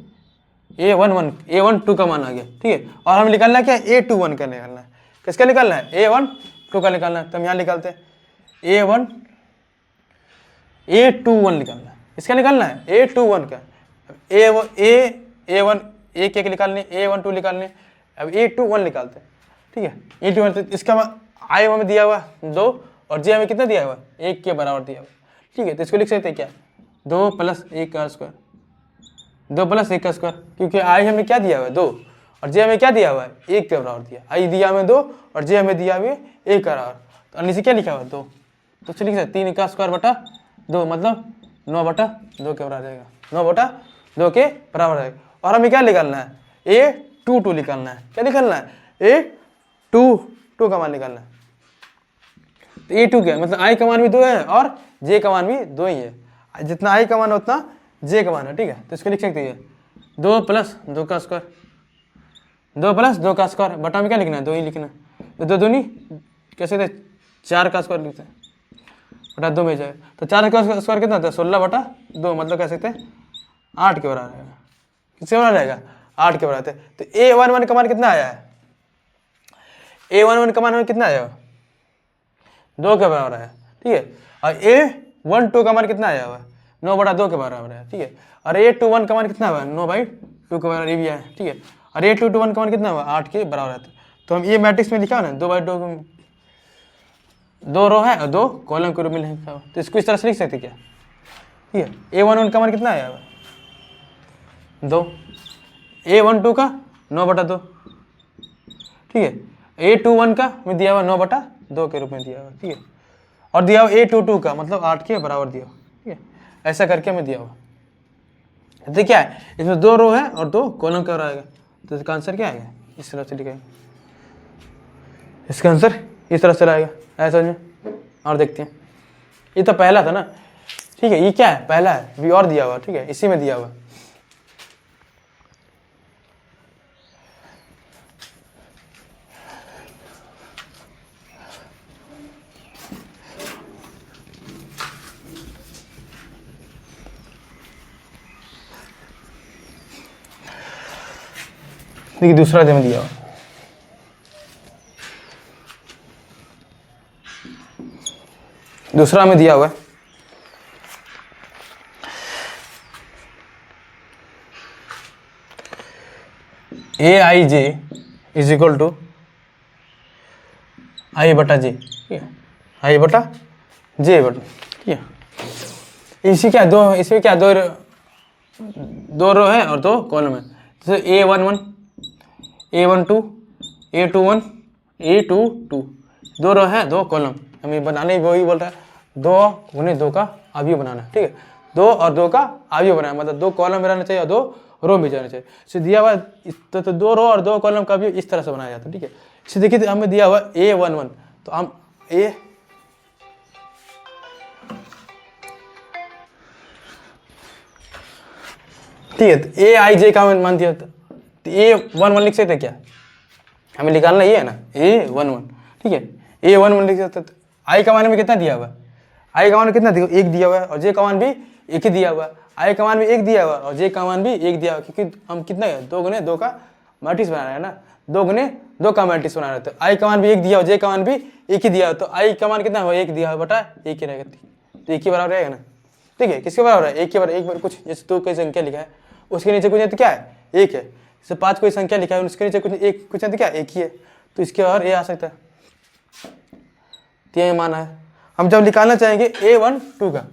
A12 का मान आ गया, ठीक है। और हमें निकालना क्या है, A21 का निकालना है। किसका निकालना है, A12 का निकालना है। तो हम यहाँ निकालते हैं A21 निकालना है। इसका निकालना है A21 का, A1 एक निकालने, A12 निकालने, अब A21 निकालते हैं, ठीक है। A21 तो इसका आई हमें दिया हुआ 2 और जे हमें कितना दिया हुआ, 1 के बराबर दिया हुआ, ठीक है। तो इसको लिख सकते हैं क्या, 2 प्लस 1 का स्क्वायर, 2 प्लस 1 का स्क्वायर, क्योंकि आई हमें क्या दिया हुआ है 2 और जे हमें क्या दिया हुआ है 1 के बराबर दिया। आई दिया हमें 2 और जे हमें दिया हुआ 1 का बराबर। तो नीचे क्या लिखा हुआ है 2, तो लिख सकते 3 का स्क्वायर बटा 2, मतलब 9 बटा 2 के बराबर जाएगा, 9 बटा 2 के बराबर आएगा। और हमें क्या निकालना है, A22 निकालना है। क्या निकालना है, A22 का मान निकालना है। तो A2 क्या, मतलब आई का मान भी 2 है और जे का मान भी 2 ही है। जितना आई का मान है उतना जे का मान है, ठीक है। तो इसको लिख सकते हैं 2 प्लस 2 का स्क्वायर, 2 प्लस 2 का स्क्वायर बटा में क्या लिखना है, 2 ही लिखना है। तो 2 दूनी कैसे थे, 4 का स्क्वायर लिखते हैं बटा 2 में जाएगा। तो 4 का स्क्वायर कितना होता है, 16 बटा 2, मतलब कह सकते हैं 8 के बराबर आएगा। किसके बराबर आएगा, 8 के बराबर। तो A11 का मान कितना आया है, A11 का मान हमें कितना आया, 2 के बराबर आया, ठीक है। और A12 का मान कितना आया हुआ है, 9 बटा 2 के बराबर है, ठीक है। और A21 का मान कितना हुआ, 9/2 के बराबर, ये भी है, ठीक है। और A221 का मान कितना हुआ, 8 के बराबर है। तो हम ये मैट्रिक्स में लिखा है ना, 2/2, 2 रो है और 2 कॉलम के रूप में लिखा हुआ। तो इसको इस तरह से लिख सकते क्या, ठीक है। A11 का मान कितना आया हुआ, 2, A12 का 9 बटा 2, ठीक है। A21 का में दिया हुआ 9 बटा 2 के रूप में दिया हुआ, ठीक है। और दिया हुआ A22 का मतलब 8 के बराबर दिया हुआ, ठीक है। ऐसा करके हमें दिया हुआ। तो क्या है, इसमें 2 रो है और 2 कॉलम का आएगा। तो इसका आंसर क्या आएगा, इस तरह से लिखेगा, इसका आंसर इस तरह से आएगा, ऐसा समझे। और देखते हैं, ये तो पहला था ना, ठीक है, ये क्या है, पहला है, अभी और दिया हुआ, ठीक है, इसी में दिया हुआ। देखिए दूसरा में दिया हुआ, दूसरा में दिया हुआ है ए आई जे इज इक्वल टू आई बटा जे, ठीक है, आई बटा जे बटा, ठीक है। इसी क्या दो, इसमें क्या दो रो है और दो कॉलम है, जैसे A11 A12 A21 A22, दो रो है दो कॉलम, हमें बनाने वही बोल रहा है, 2 × 2 का अवयव बनाना है, ठीक है, 2 और 2 का अवयव बनाना, मतलब 2 कॉलम में रहना चाहिए और 2 रो में जाना चाहिए। इसे दिया हुआ तो 2 रो और 2 कॉलम का अवयव इस तरह से बनाया जाता है, ठीक है। इसे देखिए तो हमें दिया हुआ A11, तो हम A ठीक है, तो ए आई जे का मान दिया, तो A11 लिख सकते क्या, हमें निकालना ये है ना, A11, ठीक है, A11 लिख सकते, तो आई का मान में कितना दिया हुआ, आई का मान कितना दिया, 1 दिया हुआ है, और जे का मान भी 1 ही दिया हुआ है, आई का मान भी 1 दिया हुआ और जे का मान भी 1 दिया हुआ, क्योंकि हम कितना है 2 × 2 का मैट्रिक्स बना रहे हैं ना, 2 × 2 का मैट्रिक्स बना रहे हैं, तो आई का मान भी 1 दिया और जे का मान भी 1 ही दिया, तो आई का मान कितना हुआ, 1 दिया हुआ बटा 1 ही रहेगा, तो 1 ही बराबर रहेगा ना, ठीक है, किसके बराबर है, 1 के बराबर, एक बार कुछ जैसे 2 कोई संख्या लिखा है उसके नीचे कुछ है तो क्या है, 1 है, जैसे 5 कोई संख्या लिखा है उसके नीचे कुछ एक कुछ है तो क्या 1 ही है, तो इसके और ये आ सकता है, तो ये माना है। हम जब निकालना चाहेंगे A12 का,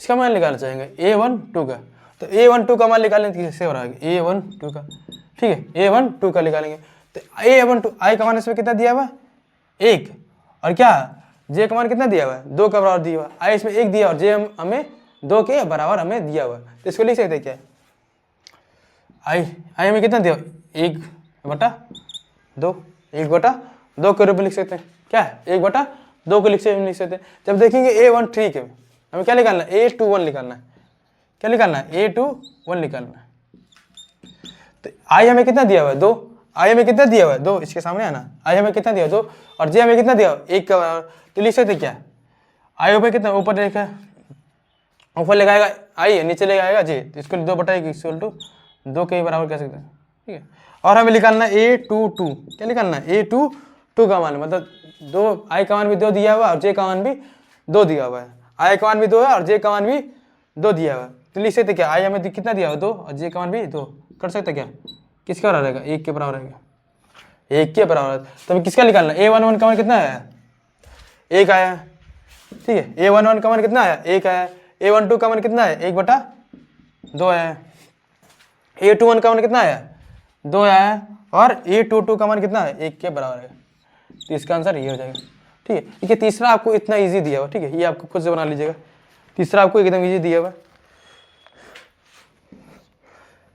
इसका मान निकालना चाहेंगे A12 का, तो A12 का मान निकालेंगे तो किससे हो रहा है, A12 का, ठीक है, A12 का निकालेंगे, तो A12 आई का मान इसमें कितना दिया हुआ 1, और क्या जे का मान कितना दिया हुआ है 2 का बराबर दिया हुआ, आई इसमें 1 दिया और जे हमें 2 के बराबर हमें दिया हुआ, तो इसको लिख सकते क्या है, आई हमें कितना दिया 1 बटा 2, 1 बटा 2 के रूप में लिख सकते हैं, क्या है 1 बटा 2 को लिख सकते हैं। जब देखेंगे A13 के हमें क्या निकालना है, A21 निकालना है, क्या निकालना है, A21 निकालना है, तो आई हमें कितना दिया हुआ है 2, आई हमें कितना दिया हुआ है 2, इसके सामने आना, आई हमें कितना दिया 2 और जे हमें कितना दिया 1 का बराबर, तो लिख सकते क्या, आई ऊपर कितना, ऊपर लिखा, ऊपर लगाएगा आई, नीचे लगाएगा जे, तो इसको 2 बटा 1 इक्वल टू 2 के बराबर कह सकते हैं, ठीक है। और हमें निकालना है A22, क्या निकालना है A22 का मान, मतलब 2 आई का मान भी 2 दिया हुआ और जे का मान भी 2 दिया हुआ है, आई का मान भी 2 है और जे का मान भी 2 दिया हुआ है, तो लिख सकते क्या, आई हमें कितना दिया हुआ 2 और जे का मान भी 2, कर सकते क्या, किसके बराबर रहेगा 1 के बराबर रहेगा, 1 के बराबर, तो हमें किसका निकालना है, A11 का मान कितना आया 1 आया, ठीक है, A11 का मान कितना आया 1 आया, A12 का मान कितना है 1 बटा 2 आया, A21 का मान कितना आया 2 आया, और A22 का मान कितना है 1 के बराबर है, तो इसका आंसर ये हो जाएगा, ठीक है। देखिए तीसरा आपको इतना इजी दिया हुआ, ठीक है, ये आपको खुद से बना लीजिएगा, तीसरा आपको एकदम इजी दिया हुआ,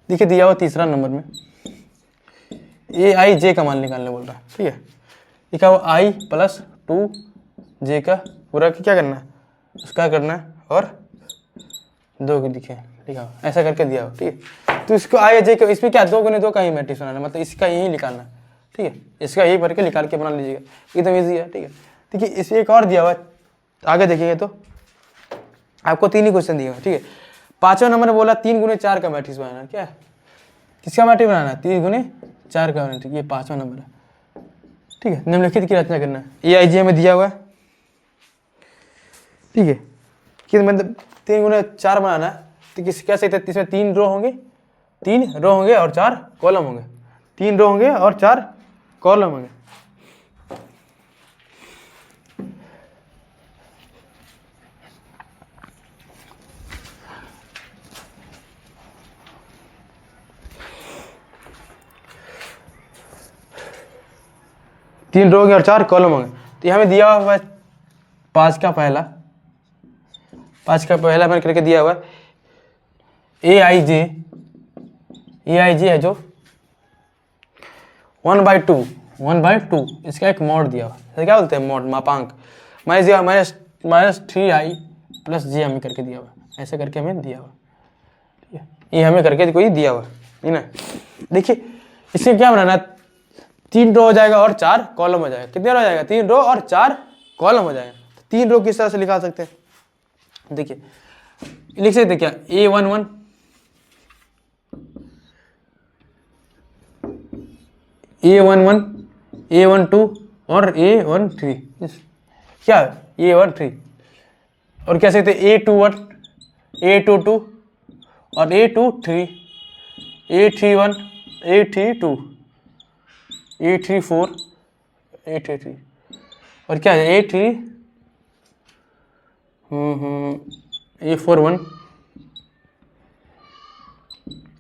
देखिए दिया हुआ तीसरा नंबर में ए आई जे का मान निकालने बोल रहा है, ठीक है, लिखा हुआ आई प्लस 2 जे का पूरा क्या करना है, उसका करना है और 2 के दिखे लिखा हुआ, ऐसा करके दिया हुआ, ठीक है। तो इसको आई जे का, इसमें क्या 2 × 2 का ही मैट्रिक्स बनाना, मतलब इसका यही निकालना, ठीक है, इसका यही भर के निकाल के बना लीजिएगा, एकदम ईजी है, ठीक है। देखिए इसमें एक और दिया हुआ, आगे देखिएगा तो आपको 3 ही क्वेश्चन दिए हुए, ठीक है। 5वां नंबर में बोला 3 × 4 का मैट्रिक्स बनाना, क्या है, किसका मैट्रिक्स बनाना है 3 × 4 का मैट्रिक्स, ये 5वां नंबर है, ठीक है। निम्नलिखित की रचना करना है, ए आई जे में दिया हुआ है, ठीक है, कि मतलब 3 × 4 बनाना है, तो किस क्या सकते हैं, इसमें 3 रो होंगे, 3 रो होंगे और 4 कॉलम होंगे, 3 रो होंगे और 4 कॉलम होंगे, तीन रो होंगे और 4 कॉलम होंगे, तो यहाँ में दिया हुआ है 5 का पहला मैंने करके दिया हुआ ए आई जे है जो 1/2 इसका एक मोड दिया हुआ है, क्या बोलते हैं मोड, मापांक। मैंने -3i प्लस जे हमें करके दिया हुआ, ऐसे करके हमें दिया हुआ, ठीक है, ये हमें करके कोई दिया हुआ है ना। देखिए इससे क्या बनाना, 3 रो हो जाएगा और 4 कॉलम हो जाएगा। कितने रो हो जाएगा, 3 रो और 4 कॉलम हो जाएगा। 3 रो किस तरह से निकाल सकते हैं, देखिए लिख सकते क्या, A11 A11 A12 और A13, क्या A13, और क्या सकते A21 A22 और A23 A31 A32 A34 A33 और क्या है A3 A41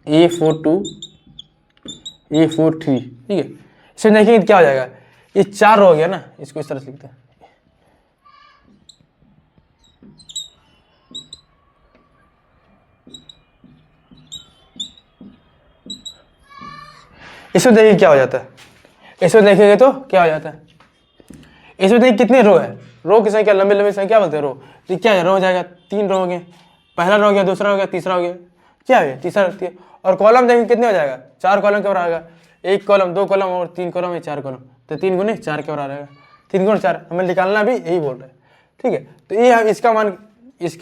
A42 A43, ठीक है। इसमें देखिए क्या हो जाएगा, ये 4 रो हो गया ना, इसको इस तरह से लिखते हैं। इसमें देखिए क्या हो जाता है, इसमें देखेंगे तो क्या हो जाता है, इसमें देखिए कितने रो है, रो की संख्या लंबी लंबी संख्या बोलते हैं रो, तो क्या है, रो हो जाएगा 3 रो हो गए, पहला रो हो गया, दूसरा हो गया, तीसरा हो गया, क्या है तीसरा रहती है। और कॉलम देखेंगे कितने हो जाएगा, 4 कॉलम के बराबर आएगा, 1 कॉलम 2 कॉलम और 3 कॉलम है 4 कॉलम, तो 3 गुने 4 के बराबर आएगा, 3 गुने 4 हमें निकालना भी यही बोल रहे हैं, ठीक है। तो ये हम इसका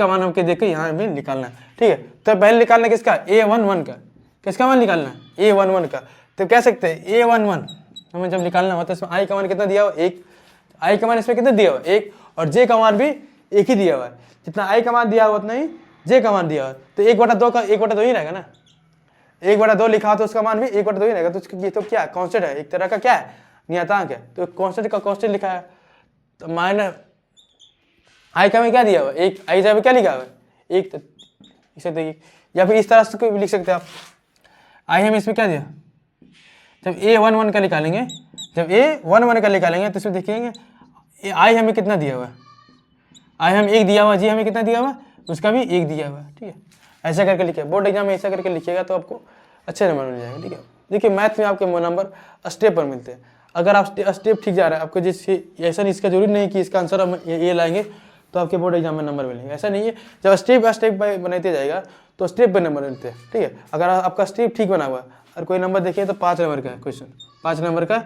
मान हमको देख के यहाँ हमें निकालना है, ठीक है। तो पहले निकालना किसका, A11 का, किसका मान निकालना है, A11 का। तो कह सकते हैं A11 हमें जब निकालना होता है, इसमें आई का मान कितना दिया हुआ, 1, आई का मान इसमें कितना दिया हुआ 1, और जे का मान भी 1 ही दिया हुआ है, जितना आई का मान दिया हुआ उतना ही जे का मान दिया हुआ है, तो 1/2 का 1/2 ही रहेगा ना, 1/2 लिखा तो उसका मान भी 1/2 ही रहेगा। तो ये तो क्या कांस्टेंट है, एक तरह का क्या है, नियतांक है, तो कांस्टेंट का कांस्टेंट लिखा है, तो माइनस आई का में क्या दिया हुआ 1, आई जगह क्या लिखा हुआ 1, तो इसे देखिए, या फिर इस तरह से लिख सकते हैं आप, आई हम इसमें क्या दिया, जब A11 का निकालेंगे, जब A11 का निकालेंगे तो इसमें देखेंगे आई हमें कितना दिया हुआ है, आई हम 1 दिया हुआ, जी हमें कितना दिया हुआ, उसका भी 1 दिया हुआ, ठीक है। ऐसा करके लिखिए, बोर्ड एग्जाम में ऐसा करके लिखिएगा तो आपको अच्छे नंबर मिल जाएगा, ठीक है। देखिए मैथ में आपके नंबर स्टेप पर मिलते हैं, अगर आप स्टेप ठीक जा रहा है आपको, जिससे ऐसा नहीं, इसका जरूरी नहीं कि इसका आंसर हम ये लाएंगे तो आपके बोर्ड एग्जाम में नंबर मिलेंगे, ऐसा नहीं है। जब स्टेप बाय स्टेप बनाते जाएगा तो स्टेप पर नंबर मिलते हैं, ठीक है। अगर आपका स्टेप ठीक बना हुआ और कोई नंबर देखिए तो 5 नंबर का क्वेश्चन, 5 नंबर का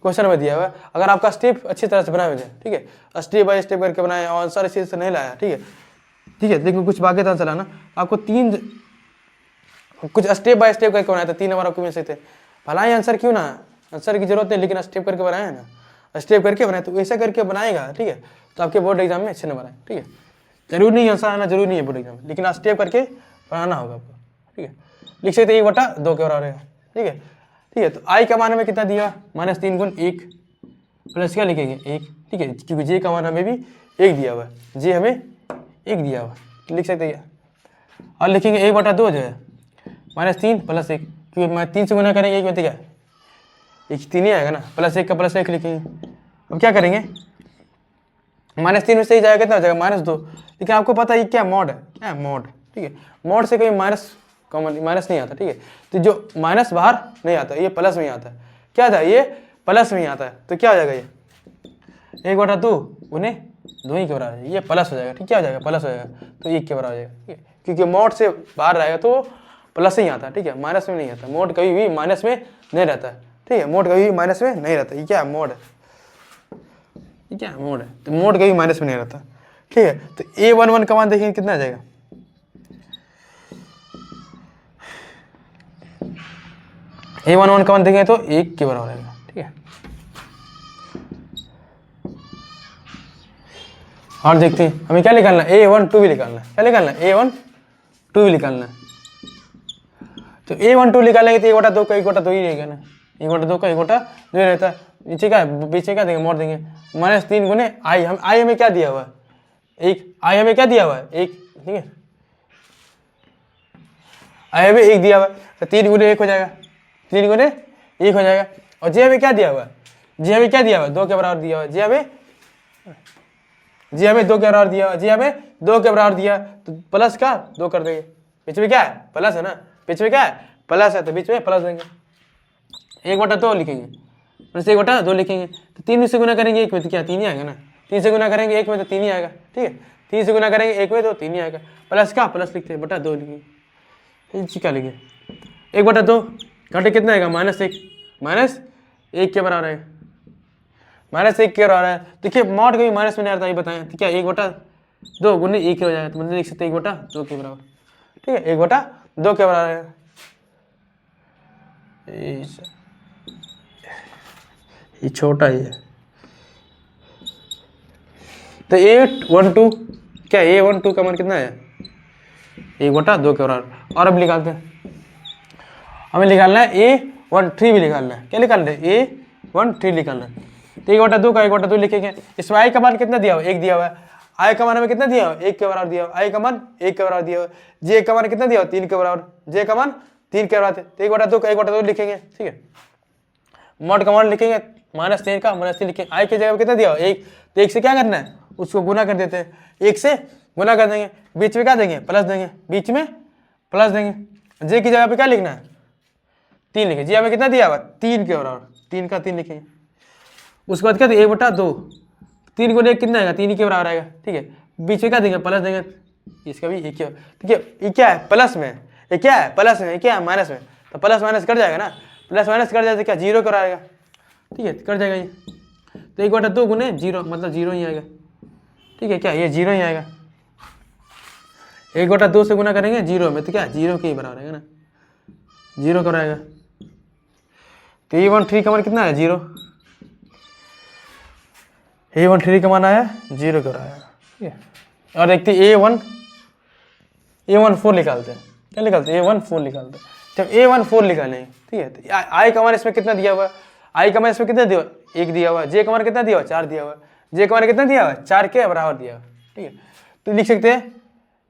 क्वेश्चन में दिया हुआ है, अगर आपका स्टेप अच्छी तरह से बना हुआ है, ठीक है, स्टेप बाय स्टेप करके बनाए और आंसर इसी से नहीं लाया, ठीक है, ठीक है। देखो कुछ बाकी आंसर लाना आपको, 3 कुछ स्टेप बाय स्टेप करके बनाया था, 3 नंबर आपको मिल सकते हैं। भला ही आंसर क्यों ना, आंसर की जरूरत नहीं, लेकिन स्टेप करके बनाया है ना, स्टेप करके बनाए, तो ऐसा करके बनाएगा, ठीक है, तो आपके बोर्ड एग्जाम में अच्छे नंबर आए, ठीक है। जरूरी नहीं आंसर आना जरूरी नहीं है बोर्ड एग्जाम में, लेकिन स्टेप करके बनाना होगा आपको, ठीक है। लिख सकते 1/2 के बराबर है, ठीक है, ठीक है। तो आई का मान हमें कितना दिया, -3 गुण 1 प्लस क्या लिखेंगे 1, ठीक है, क्योंकि जे का मान हमें भी 1 दिया हुआ है, जे हमें 1 दिया हुआ है, लिख सकते हैं। और लिखेंगे 1/2 जो है -3 प्लस 1, क्योंकि मैं 3 से गुना करेंगे 1 में तो क्या 1 3 ही आएगा ना, +1 का +1 लिखेंगे। अब क्या करेंगे, -3 में से ही जाएगा कितना हो जाएगा -2, लेकिन आपको पता है ये क्या मॉड है, क्या है मॉड, ठीक है, मॉड से कोई माइनस कॉमन माइनस नहीं आता, ठीक है। तो जो माइनस बाहर नहीं आता, ये प्लस में ही आता है, क्या था ये प्लस में ही आता है, तो क्या हो जाएगा ये 1/2 उन्हें 2 ही के बराबर है, ये प्लस हो जाएगा, ठीक, क्या हो जाएगा प्लस हो जाएगा, तो 1 के बराबर हो जाएगा, ठीक है, क्योंकि मॉड से बाहर रहेगा तो प्लस ही आता है, ठीक है, माइनस में नहीं आता, मोड कभी भी माइनस में नहीं रहता है, ठीक है, मोड कभी भी माइनस में नहीं रहता, ये क्या है मोड है, ये क्या है मोड है, तो मोड कभी माइनस में नहीं रहता, ठीक है। तो A11 का मान देखिए कितना आ जाएगा, A11 का मान देखेंगे तो 1 के बराबर आएगा, ठीक है। और देखते हैं हमें क्या निकालना है, A12 भी निकालना है, क्या निकालना है A12 भी निकालना है। तो A12 निकालेंगे तो 1/2 का 1/2 ही रहेगा ना, 1/2 का 1/2 ही रहता है, नीचे क्या है पीछे क्या देंगे मोड़ देंगे, -3 गुने आई, हम आई हमें क्या दिया हुआ है 1, आई हमें क्या दिया हुआ है 1, ठीक है, आई हमें 1 दिया हुआ है, तो 3 गुने 1 हो जाएगा, 3 गुने 1 हो जाएगा। और जे हमें क्या दिया हुआ है, जे हमें क्या दिया हुआ है 2 के बराबर दिया हुआ है, जे हमें 2 के बराबर दिया हुआ है, जे हमें 2 के बराबर दिया, तो प्लस का 2 कर देंगे, बीच में क्या है प्लस है ना, बीच में क्या है प्लस है, तो बीच में प्लस देंगे, 1/2 लिखेंगे, 1/2 लिखेंगे, तो 3 से गुना करेंगे 1 में तो क्या 3 ही आएगा ना, 3 से गुना करेंगे 1 में तो 3 ही आएगा, ठीक है। 3 से गुना करेंगे 1 में तो 3 ही आएगा। प्लस का प्लस लिखते हैं, बटा 2 लिखिए, क्या लिखे 1/2 घटे कितना आएगा -1, -1 के बराबर आएगा, -1 के बराबर है। देखिए मॉड कभी माइनस में नहीं आता, ये बताएं तो क्या 1/2 गुने 1 हो जाएगा, तो मतलब लिख सकते हैं 1/2 के बराबर, ठीक है, 1/2 के बराबर है। ये छोटा ही है, तो 812 क्या A12 का मान कितना है 1/2 के बराबर। और अब निकालते हैं, हमें निकालना है A13 भी निकालना है, क्या निकालना है A13 निकालना है। तो 1/2 का 1/2 लिखेंगे। इसमें आई का मान कितना दिया हुआ 1 दिया हुआ है, आई का मान हमें कितना दिया हुआ 1 के बराबर दिया हुआ, आई का मान 1 के बराबर दिया हुआ, जे का मान कितना दिया हुआ 3 के बराबर, जे का मान 3 के बराबर। तो 1/2 का 1/2 लिखेंगे, ठीक है। मॉड का मान लिखेंगे -3 का -3 लिखेंगे। आई की जगह कितना दिया हुआ 1, तो 1 से क्या करना है उसको गुना कर देते हैं, 1 से गुना कर देंगे, बीच में क्या देंगे प्लस देंगे, बीच में प्लस देंगे। जे की जगह पे क्या लिखना है 3 लिखेंगे, जे हमें कितना दिया हुआ 3 के बराबर, 3 का 3 लिखेंगे। उसके बाद क्या 1/2 3 गुने 1 कितना आएगा 3 के बराबर आएगा, ठीक है। बीच में क्या देंगे प्लस देंगे, इसका भी 1 है, ठीक है। ये क्या है प्लस में, ये क्या है प्लस में, ये क्या है माइनस में, तो प्लस माइनस कट जाएगा ना, प्लस माइनस कट जाए तो क्या 0 कर आएगा, ठीक है, कट जाएगा ये। तो 1/2 गुने 0 मतलब 0 ही आएगा, ठीक है, क्या ये 0 ही आएगा। 1/2 से गुना करेंगे 0 में, तो क्या 0 के ही बराबर आएगा ना, 0 कर आएगा। तो A13 का मान कितना है 0, A13 का मान आया 0 कर आया, ठीक है। और देखते A14 निकालते हैं, क्या निकालते हैं A14 निकालते हैं। जब A14 निकालेंगे, ठीक है, तो आई का मान इसमें कितना दिया हुआ है, आई का मान इसमें कितना दिया 1 दिया हुआ है, जे का मान कितना दिया हुआ 4 दिया हुआ है, जे का मान कितना दिया हुआ 4 के बराबर दिया हुआ, ठीक है। तो लिख सकते हैं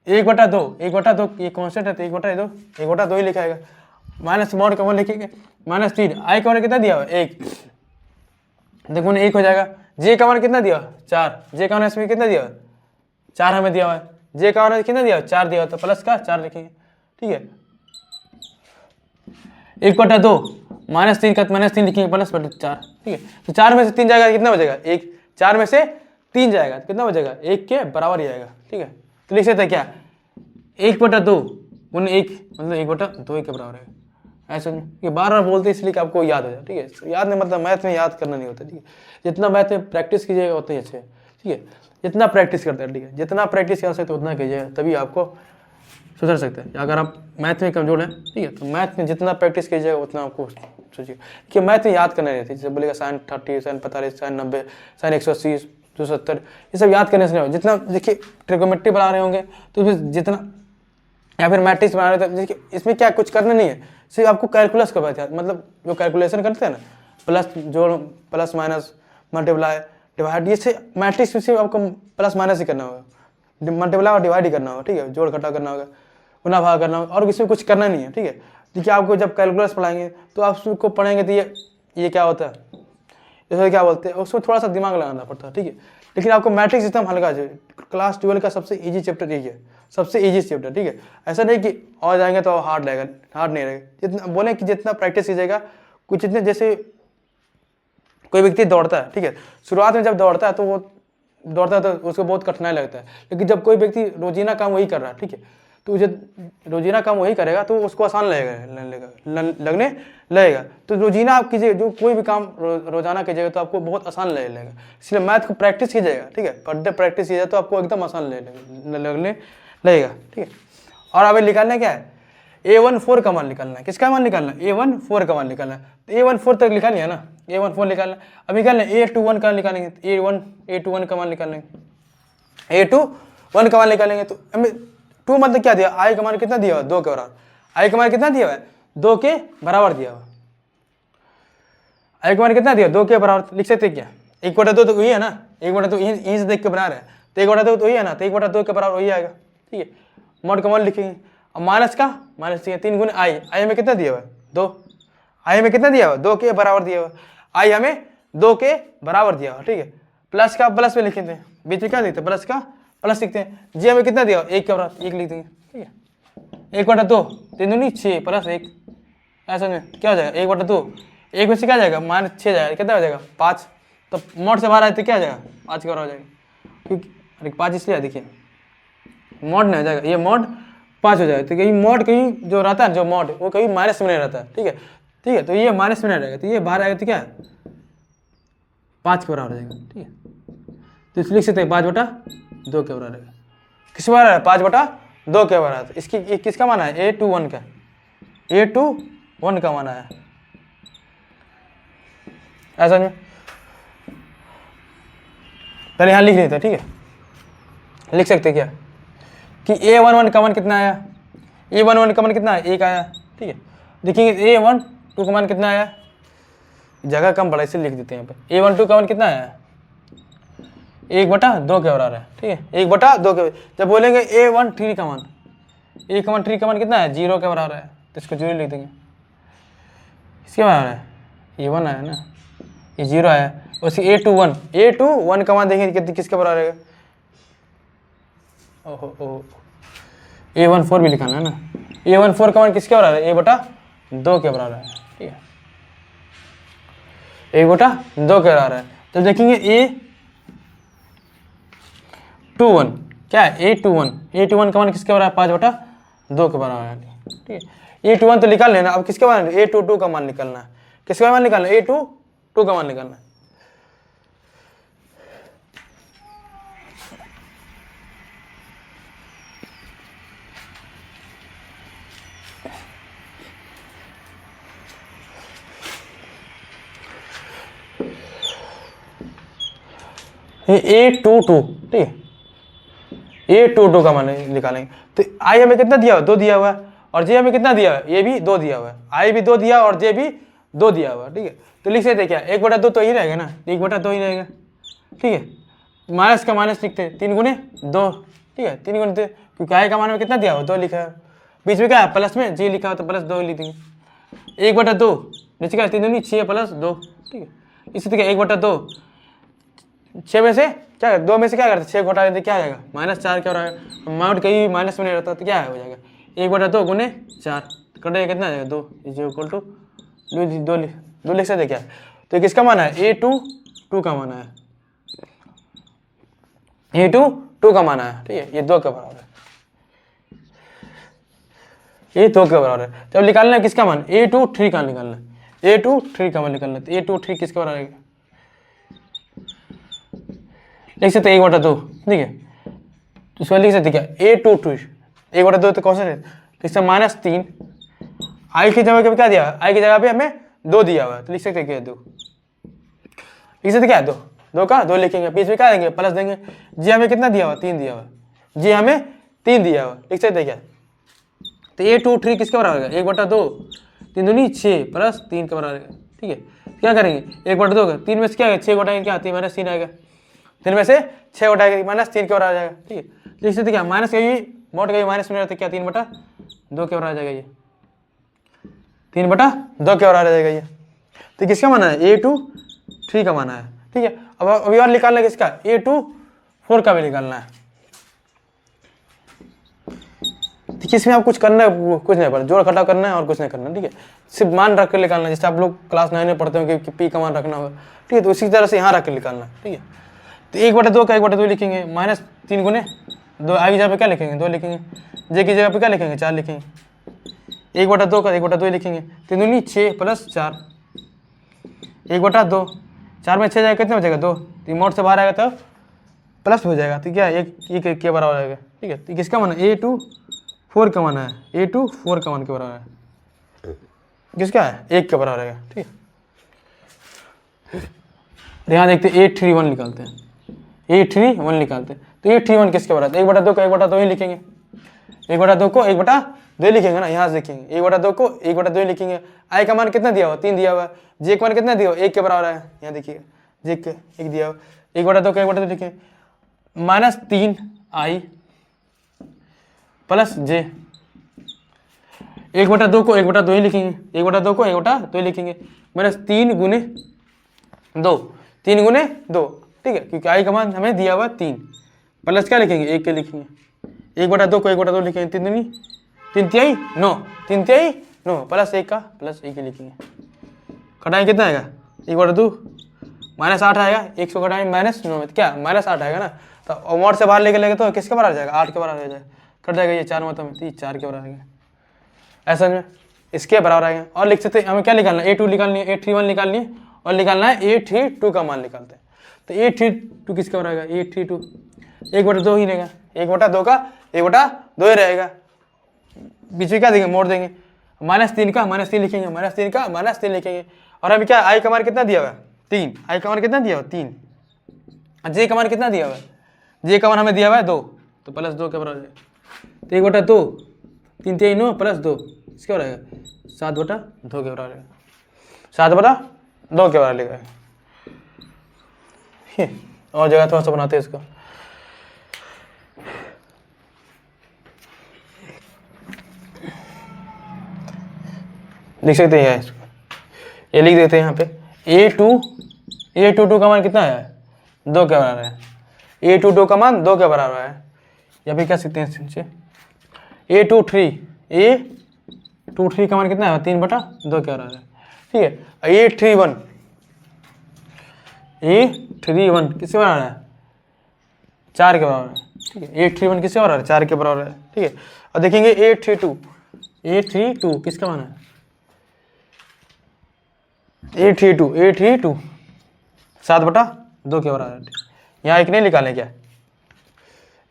1/2 ये कॉन्स्टेंट है तो 1/2 ही लिखाएगा। माइनस मॉड का मान लिखेंगे -3, आई का मान कितना दिया हुआ 1, देखो 1 हो जाएगा। जे का मान कितना दिया 4, जे का मान इसमें कितना दिया 4 हमें दिया हुआ है, जे का मान कितना दिया 4 दिया हुआ, तो प्लस का 4 लिखेंगे, ठीक है। 1/2 -3 का -3 लिखेंगे प्लस 4, ठीक है। तो 4 में से 3 जाएगा कितना बचेगा 1, 4 में से 3 जाएगा तो कितना बचेगा 1 के बराबर ही आएगा, ठीक है। तो लिख सकते हैं क्या 1/2 गुने 1 मतलब 1/2 के बराबर है, ऐसा ये बार बार बोलते हैं इसलिए कि आपको याद हो जाए, ठीक है। याद नहीं मतलब मैथ में याद करना नहीं होता, ठीक है। जितना मैथ में प्रैक्टिस कीजिएगा उतना ही अच्छे, ठीक है। जितना प्रैक्टिस करते हैं, ठीक है, जितना प्रैक्टिस कर सकते उतना कीजिएगा, तभी आपको सुधर सकते हैं। अगर आप मैथ में कमजोर हैं, ठीक है, तो मैथ में जितना प्रैक्टिस कीजिएगा उतना आपको सोचिए कि मैथ में याद करना नहीं रहती, जैसे बोलेगा sin 30 sin 45 sin 90 sin 180 270 ये सब याद करने से नहीं हो। जितना देखिए ट्रिग्नोमेट्री बना रहे होंगे तो इसमें जितना, या फिर मैट्रिक्स बना रहे थे, देखिए इसमें क्या कुछ करना नहीं है, सिर्फ आपको कैलकुलस का बात, मतलब जो कैलकुलेशन करते हैं ना, प्लस जोड़ प्लस माइनस मल्टीप्लाई डिवाइड, ये से मैट्रिक्स में सिर्फ आपको प्लस माइनस ही करना होगा, मल्टीप्लाई और डिवाइड ही करना होगा, ठीक है, जोड़ घटा करना होगा, गुना भाग करना होगा, और इसमें कुछ करना नहीं है, ठीक है। देखिए आपको जब कैलकुलस पढ़ाएंगे तो आप उसको पढ़ेंगे तो ये क्या होता है, इसमें क्या बोलते हैं, उसमें थोड़ा सा दिमाग लगाना पड़ता है, ठीक है। लेकिन आपको मैट्रिक्स एकदम हल्का है, क्लास 12 का सबसे इजी चैप्टर यही है, सबसे इजी चैप्टर, ठीक है। ऐसा नहीं कि और जाएंगे तो हार्ड लगेगा, हार्ड नहीं रहेगा। जितना बोले कि जितना प्रैक्टिस कीजिएगा, कुछ जितने, जैसे कोई व्यक्ति दौड़ता है, ठीक है, शुरुआत में जब दौड़ता है तो वो दौड़ता है तो उसको बहुत कठिनाई लगता है, लेकिन जब कोई व्यक्ति रोजीना काम वही कर रहा है, ठीक है, तो जब रोजीना काम वही करेगा तो उसको आसान लगने लगेगा। तो रोजीना आप कीजिए, जो कोई भी काम रोजाना कीजिएगा तो आपको बहुत आसान लगेगा। इसलिए मैथ को प्रैक्टिस कीजिएगा, ठीक है, पर डे प्रैक्टिस कीजिएगा तो आपको एकदम आसान लगने लगेगा, ठीक है। और अभी निकालना क्या है, A14 का मान निकालना है। किसका मान निकालना है, A14 का मान निकालना है। तो A14 तक निकाल लिया ना, A14 निकालना। अब निकालना A21 का निकालेंगे, A21 का मान निकालेंगे, A21 का मान निकालेंगे। तो हमें 2 मतलब क्या दिया, आई का मान कितना दिया हुआ 2 के बराबर, आई का मान कितना दिया हुआ है 2 के बराबर दिया हुआ, आई का मान कितना दिया 2 के बराबर। लिख सकते क्या 1/2 तो वही है ना, 1/2 यहीं से देख के बना रहे हैं, तो 1/2 तो वही है ना, तो 1/2 के बराबर वही आएगा, ठीक है। मॉड का मान लिखेंगे। अब माइनस का माइनस 3 गुने आई हमें कितना दिया हुआ 2, आई हमें कितना दिया हुआ 2 के बराबर दिया हुआ, आई हमें 2 के बराबर दिया हुआ, ठीक है। प्लस का प्लस में लिखते हैं, बीच में क्या लिखते हैं प्लस का प्लस लिखते हैं। जी हमें कितना दिया 1 के बराबर 1 लिख देंगे, ठीक है। 1/2 3 दूनी 6 प्लस 1, ऐसा में क्या हो जाएगा 1/2, 1 में से क्या जाएगा -6 जाएगा, कितना हो जाएगा 5, तो मॉड से बाहर आए तो क्या आ जाएगा, 5 के बराबर हो जाएगा, क्योंकि अरे 5 इसलिए देखिए मॉड नहीं आ जाएगा, ये मॉड 5 हो जाएगा। तो कहीं मॉड कहीं जो रहता है जो मॉड वो कहीं माइनस में नहीं रहता है, ठीक है, ठीक है, तो ये माइनस में नहीं रहेगा, तो ये बाहर आएगा तो क्या है 5 के बराबर हो जाएगा, ठीक है। तो इसलिए लिख सकते हैं 5/2 के बराबर रहेगा। किस बराबर है 5/2 के बराबर है। इसकी किसका माना है A21 का, A21 का माना है ऐसा नहीं, पहले यहाँ लिख लेते हैं, ठीक है, लिख सकते हैं क्या कि A11 का मान कितना आया, A11 का मान कितना है 1 आया, ठीक है। देखेंगे A12 का मान कितना आया, जगह कम बड़ा इसे लिख देते हैं यहाँ पे, A12 का मान कितना आया 1/2 के बराबर है, ठीक है, 1/2 के। जब बोलेंगे A13 का मान, A13 का मान कितना है 0 के बराबर है, तो इसको 0 लिख देंगे। इसके बराबर है A1 आया ना, ये 0 आया। उसी A21 का मान देखेंगे किसके बराबर है, ओहो A14 भी लिखाना है ना, A14 का मान किसके बराबर है 1/2 के बराबर है, ठीक है, 1/2 के बराबर है। तो देखेंगे A21 क्या है A21 का मान किसके बराबर है 5/2 के बराबर है, ठीक है। A21 तो निकाल लेना, अब किसके मान A22 का मान निकालना है, किसका मान निकालना है A22 का मान निकालना है। A22, ठीक है, A22 का मान निकालेंगे। तो I हमें कितना दिया हुआ 2 दिया हुआ है, और J हमें कितना दिया हुआ है, ये भी 2 दिया हुआ है, I भी 2 दिया और J भी 2 दिया हुआ है, ठीक है। तो लिख सकते क्या 1/2 तो ही रहेगा ना, 1/2 ही रहेगा, ठीक है। माइनस का माइनस लिखते हैं 3 × 2, ठीक है, 3 × 2, क्योंकि I का मान में कितना दिया हुआ 2 लिखा है, बीच में क्या है प्लस में J लिखा हो तो +2 लिख देंगे। 1/2 नीचे क्या 3 दूनी 6 + 2, ठीक है। इसी तरह 1/2 6 में से क्या 2 में से क्या करते 6 घटा देते क्या आ जाएगा -4 क्या हो रहा है, माउंट कहीं माइनस में नहीं रहता तो क्या हो जाएगा 1/2 × 4 कटेगा कितना आ जाएगा 2 = 2 लिख सकते क्या। तो किसका माना है A22 का माना है, A22 का माना है, ठीक है, ये 2 के बराबर है, ये 2 के बराबर है। तब निकालना है किसका मान A23 का निकालना है, A23 का मान निकालना है। तो A23 किसके बराबर है लिख सकते 1/2, ठीक है। तो इसको लिख सकते क्या A22 1/2 तो कौन सा लिख सकते -3, I की जगह पे क्या दिया I की जगह पे हमें 2 दिया हुआ है, तो लिख सकते क्या 2, लिख सकते क्या 2 का 2 लिखेंगे, बीच में क्या देंगे प्लस देंगे। जी हमें कितना दिया हुआ 3 दिया हुआ, जी हमें 3 दिया हुआ, लिख सकते क्या। तो A23 किसके बराबर है 1/2, 3 दूनी 6 + 3 के बराबर है, ठीक है। क्या करेंगे 1/2 का 3 में से क्या है 6 घटाएंगे क्या 3 - 3 आएगा, 3 में से 6 घटाएगा -3 के बराबर आ जाएगा, ठीक है। लिख सकते क्या माइनस कहीं मोड कहीं माइनस में रहता क्या 3/2 के बराबर आ जाएगा, ये 3/2 के बराबर आ जाएगा ये। तो किसका माना है A23 का माना है, ठीक है। अब अभी और निकालना है किसका A24 का भी निकालना है। देखिए इसमें आप कुछ करना है कुछ नहीं पड़ता, जोड़ घटाव करना है और कुछ नहीं करना, ठीक है। सिर्फ मान रख कर निकालना है, जैसे आप लोग क्लास 9 में पढ़ते हो कि P का मान रखना होगा, ठीक है। तो उसी तरह से यहाँ रख कर निकालना है, ठीक है। तो 1/2 का 1/2 लिखेंगे, -3 × 2 I की जगह पे क्या लिखेंगे 2 लिखेंगे, J की जगह पे क्या लिखेंगे 4 लिखेंगे, 1/2 का 1/2 लिखेंगे, 3 दूनी 6 + 4 1/2, 4 में 6 जाएगा कितना हो जाएगा 2, तो मोड से बाहर आएगा तो प्लस हो जाएगा, तो क्या एक के बराबर आएगा, ठीक है। तो किसका मान है A24 का मान है, A24 का मान के बराबर है, किसका है 1 के बराबर आएगा, ठीक है। यहाँ देखते हैं A31 निकालते हैं, A31 निकालते हैं। तो A31 किसके बराबर है 1/2 का 1/2 ही लिखेंगे, 1/2 को 1/2 लिखेंगे ना, यहाँ से देखेंगे 1/2 को 1/2 लिखेंगे। I का मान कितना दिया हुआ 3 दिया हुआ है, J का मान कितना दिया हुआ 1 के बराबर है, यहाँ देखिएगा J के 1 दिया हुआ, 1/2 का 1/2 लिखेंगे, -3 I + J, 1/2 को 1/2 ही लिखेंगे, 1/2 को 1/2 ही लिखेंगे, -3 × 2 3 × 2, ठीक है, क्योंकि I का मान हमें दिया हुआ 3 प्लस क्या लिखेंगे 1 के लिखेंगे, 1/2 को 1/2 लिखेंगे, 3 दूनी 3 तिहाई 9, 3 तिहाई 9 + 1 का +1 के लिखेंगे, कटाएं कितना आएगा 1/2 -8 आएगा, 1 को घटाएंगे -9 में, तो क्या -8 आएगा ना। तो मोड से बाहर लेके लेंगे तो किसके बराबर आ जाएगा, 8 के बराबर आ जाएगा, कट जाएगा ये 4 मतलब में, 4 के बराबर आएगा, ऐसा में इसके बराबर आएगा। और लिख सकते हैं हमें क्या निकालना है, A2 निकालनी है, A31 निकालनी है, और निकालना है A32 का मान निकालते हैं। तो A32 किसका बराबर आएगा, A32 1/2 ही रहेगा, 1/2 का 1/2 ही रहेगा, बीच में क्या देंगे, मोड़ देंगे, -3 का -3 लिखेंगे, -3 का -3 लिखेंगे। और अभी क्या आई का मान कितना दिया हुआ है, 3, आई का मान कितना दिया हुआ 3, जे का मान कितना दिया हुआ है, जे का मान हमें दिया हुआ है 2, तो +2 के बराबर है। तो 1/2 3 3 9 +2 इसके बराबर है 7/2 के बराबर है, 7/2 के बराबर लिखा है। और जगह थोड़ा सा बनाते हैं इसको, लिख सकते हैं इसको, ये लिख देते हैं यहाँ पे A22 का मान कितना है, 2 के बराबर है, A22 का मान 2 के बराबर है। या फिर क्या सकते हैं इससे A23 का मान कितना है, 3/2 के बराबर है, ठीक है। A31 किसके बराबर है, 4 के बराबर है, ठीक है। A31 किसके बराबर है, 4 के बराबर है, ठीक है। और देखेंगे A32 किसका मान है, A32 7/2 के बराबर है। यहाँ एक नहीं निकालें क्या,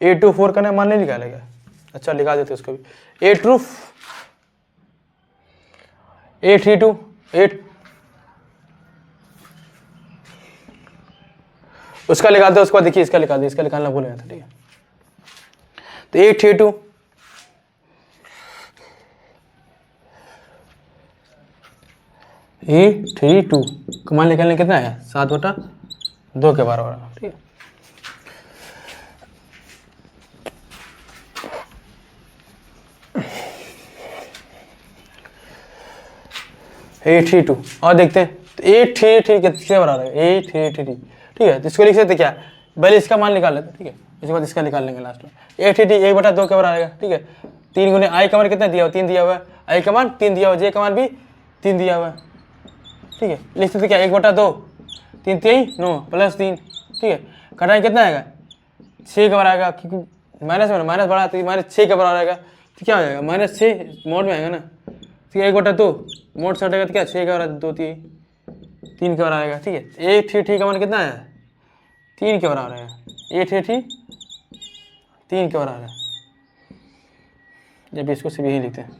A24 का मान नहीं निकाले क्या, अच्छा लिखा देते उसको भी, A32 उसका निकालते हैं, उसके बाद देखिए इसका निकालते, इसका निकालना भूल गया था, ठीक है। तो A32 का मान निकालने कितना है, 7/2 के बराबर, ठीक है। A32 और देखते हैं, तो A33 किसके बराबर है, A33, ठीक है। तो इसको लिख सकते क्या, पहले इसका मान निकाल लेते, ठीक है, इसके बाद इसका निकाल लेंगे लास्ट में। A33 1/2 के बराबर आएगा, ठीक है। 3 गुने आई का मान कितना दिया हुआ, 3 दिया हुआ है, आई का मान 3 दिया हुआ, जे का मान भी 3 दिया हुआ है, ठीक है। लिख सकते क्या, 1/2 3 3 9 +3, ठीक है। कटाई कितना आएगा, 6 के बराबर आएगा, क्योंकि माइनस में माइनस बढ़ा तो -6 के बराबर आएगा, तो क्या हो जाएगा -6 मोड में आएगा ना, ठीक है। 1/2 मोड से हटेगा तो क्या 6 के बराबर 2 3 के बराबर आएगा, ठीक है। A33 का मान कितना है, 3 के बराबर है, A33 3 के बराबर है। जब इसको सिर्फ यही लिखते हैं,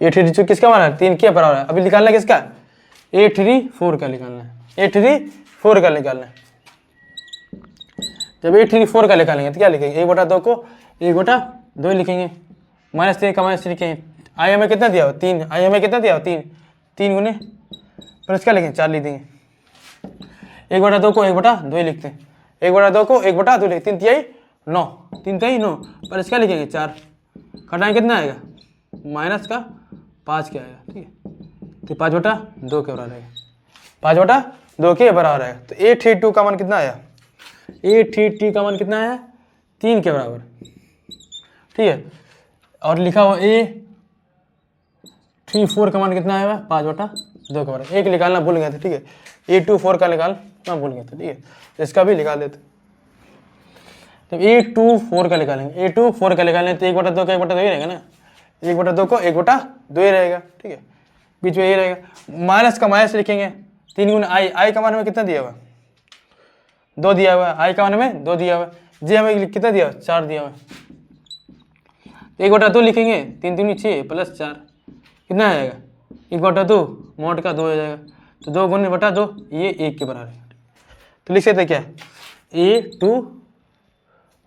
A33 किसका मान है, 3 के बराबर है। अभी निकालना है किसका, A34 का निकालना है, A34 का निकालना है। जब A34 का निकालेंगे तो क्या लिखेंगे, 1/2 को 1/2 लिखेंगे, -3 का -3 लिखेंगे, आई हमें कितना दिया हो 3, आई हमें कितना दिया हो 3, 3 गुने पर इसका लिखेंगे 4 लिख देंगे, 1/2 को 1/2 ही लिखते हैं, 1/2 को 1/2 लिखते हैं, 3 तिहाई 9, 3 तिहाई 9 पर इसका लिखेंगे 4, घटाएं कितना आएगा, -5 के आएगा, ठीक है। तो 5/2 के बराबर आएगा, 5/2 के बराबर आएगा। तो A32 का मान कितना आया, A33 का मान कितना आया, 3 के बराबर, ठीक है। और लिखा हुआ A34 का मान कितना आएगा, 5/2 के बराबर, एक निकालना भूल गए थे, ठीक है। A24 का निकालना भूल गए थे, ठीक है। इसका भी निकाल देते, तो A24 का निकालेंगे, A24 का निकालेंगे तो 1/2 का 1/2 ही रहेगा ना, 1/2 को 1/2 ही रहेगा, ठीक है। बीच में यही रहेगा, माइनस का माइनस लिखेंगे, 3 गुना आई का मान हमें कितना दिया हुआ, 2 दिया हुआ है, आई का मान हमें 2 दिया हुआ है, जे हमें कितना दिया हुआ, 4 दिया हुआ है। 1/2 लिखेंगे, 3 3 6 +4 कितना आएगा, 1/2 मोड का 2 हो जाएगा, तो 2 गुने बटा 2 ये 1 के बराबर है। तो लिख सकते क्या,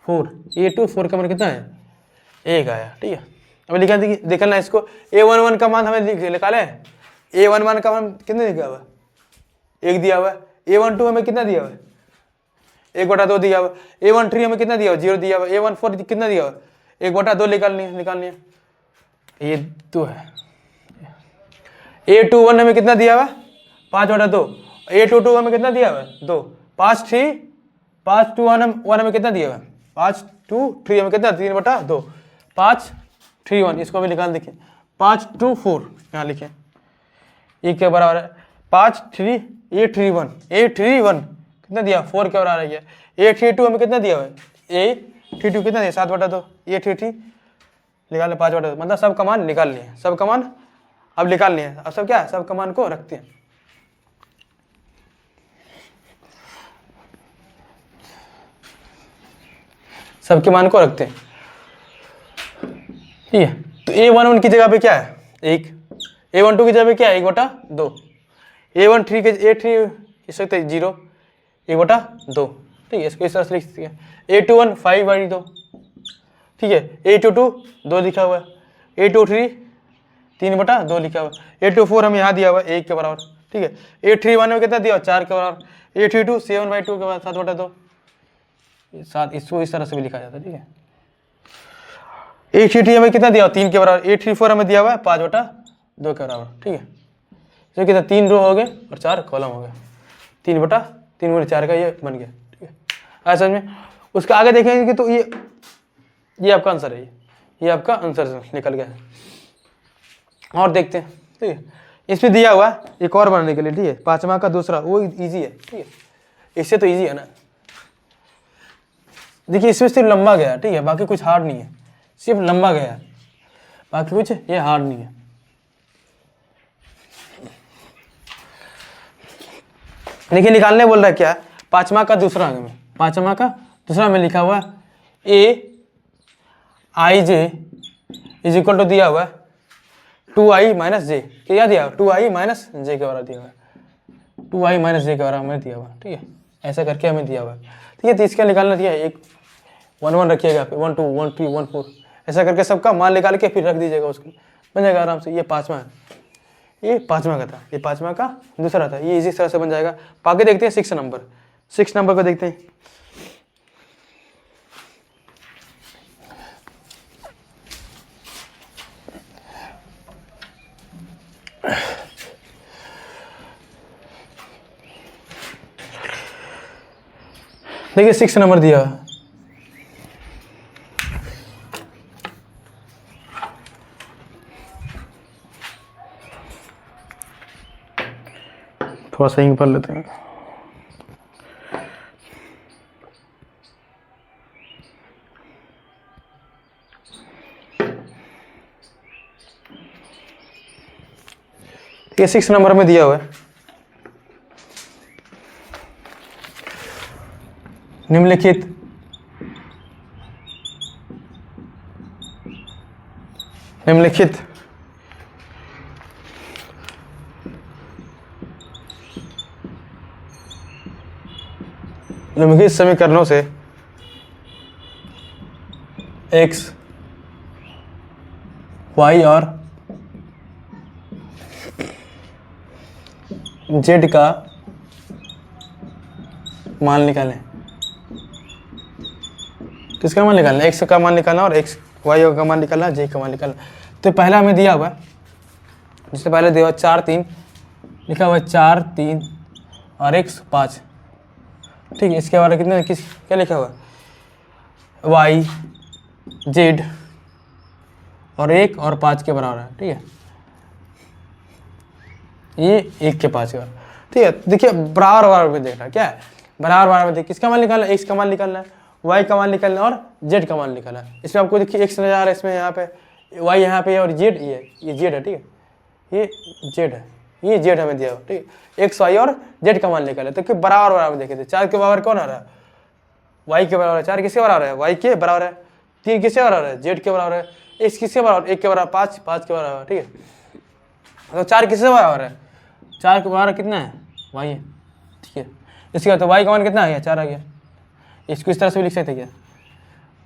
A24 का मान कितना है, 1 आया, ठीक है। अब लिखा देखना इसको, A11 का मान हमें निकाले, A11 का मान कितने दिया हुआ, 1 दिया हुआ है। A12 हमें कितना दिया हुआ है, 1/2 दिया हुआ। A13 हमें कितना दिया हुआ, 0 दिया हुआ। A14 कितना दिया हुआ, 1/2 निकालनी है, ये 2 है। A21 हमें कितना दिया हुआ, 5/2। A22 हमें कितना दिया हुआ, 2। 5 2 1 हमें कितना दिया हुआ, 5 2 3 हमें कितना, 3/2। 5 3 1 इसको भी निकाल देखिए, 5 2 4 यहाँ लिखे, 1 के बराबर है। 5 3 8 3 1 कितना दिया 4 के बराबर आ गया। 8 3 2 हमें कितना दिया हुआ है 8 3 2 कितना दिया 7/2 8 3 निकाल ले 5/2 मतलब सब का मान निकाल लिए सब का मान अब निकाल लिए अब सब क्या है सब का मान को रखते हैं। सबके मान को रखते हैं ठीक है। तो A11 की जगह पे क्या है 1 A12 की जगह पे क्या है 1/2 A13 के A3 इस वक्त 0 1/2 ठीक है। इसको इस तरह से लिख सकते हैं। A21 5/2 ठीक है। A22 2 लिखा हुआ है। A23 3/2 लिखा हुआ है। A24 हमें यहाँ दिया हुआ है 1 के बराबर ठीक है। A31 में कितना दिया 4 के बराबर। A32 7/2 के बराबर 7/2 7 इसको इस तरह से भी लिखा जाता है ठीक है। A33 हमें कितना दिया 3 के बराबर। A34 हमें दिया हुआ है 5/2 के बराबर ठीक है। तो कितना 3 रो हो गए और 4 कॉलम हो गए 3/3 गुणे 4 का ये बन गया ठीक है। ऐसा में उसके आगे देखेंगे कि तो ये आपका आंसर है ये आपका आंसर निकल गया है। और देखते हैं ठीक है। इसमें दिया हुआ है एक और बनाने के लिए ठीक है 5वां का दूसरा वो इजी है ठीक है। इससे तो इजी है ना। देखिए इसमें सिर्फ लंबा गया ठीक है बाकी कुछ हार्ड नहीं है सिर्फ लंबा गया है बाकी कुछ ये हार्ड नहीं है। देखिए निकालने बोल रहा है क्या 5वां का दूसरा में 5वां का दूसरा में लिखा हुआ है AIJ इज इक्वल टू दिया हुआ है 2i माइनस जे क्या दिया 2i माइनस जे के बराबर दिया हुआ है 2i माइनस जे के बराबर हमें दिया हुआ है ठीक है। ऐसा करके हमें दिया हुआ है ठीक है। तो इसका निकालना दिया एक 1 1 रखिएगा फिर 1 2 1 3 1 4 ऐसा करके सबका मान निकाल के फिर रख दीजिएगा उसको बन जाएगा आराम से। ये 5वां है ये 5वां का था ये 5वां का दूसरा था ये इसी तरह से बन जाएगा। आगे देखते हैं 6 नंबर को देखते हैं। देखिए 6 नंबर दिया है थोड़ा सा यहीं पर लेते हैं। ये 6 नंबर में दिया हुआ है निम्नलिखित समीकरणों से x y और z का मान निकालें। किसका मान निकालना है x का मान निकालना और x y का मान निकालना z का मान निकालना। तो पहला हमें दिया हुआ जिससे पहले दिया हुआ 4 3 लिखा हुआ 4 3 और x 5 ठीक है। इसके बारे में कितने क्या लिखा हुआ y z और 1 और 5 के बराबर है ठीक है। ये 1 के 5 के बराबर ठीक है। देखिए बराबर बराबर में देखना क्या है बराबर बराबर में देखिए किसका मान निकालना है x का मान निकालना है y का मान निकालना है और z का मान निकालना है। इसमें आपको देखिए x नजर आ रहा है इसमें यहाँ पे y यहाँ पे और z ये z है ठीक है ये z है ये z हमें दिया ठीक है। x y और z का मान निकाले तो कि बराबर बराबर देखे थे 4 के बराबर कौन आ रहा है y के बराबर है 4 किसके बराबर है y के बराबर है 3 किसके बराबर है z के बराबर है x किसके बराबर 1 के बराबर 5 5 के बराबर ठीक है। तो 4 किसके बराबर है 4 के बराबर कितना है y है ठीक है। इसके बाद तो y का मान कितना आ गया 4 आ गया। इसको इस तरह से भी लिख सकते क्या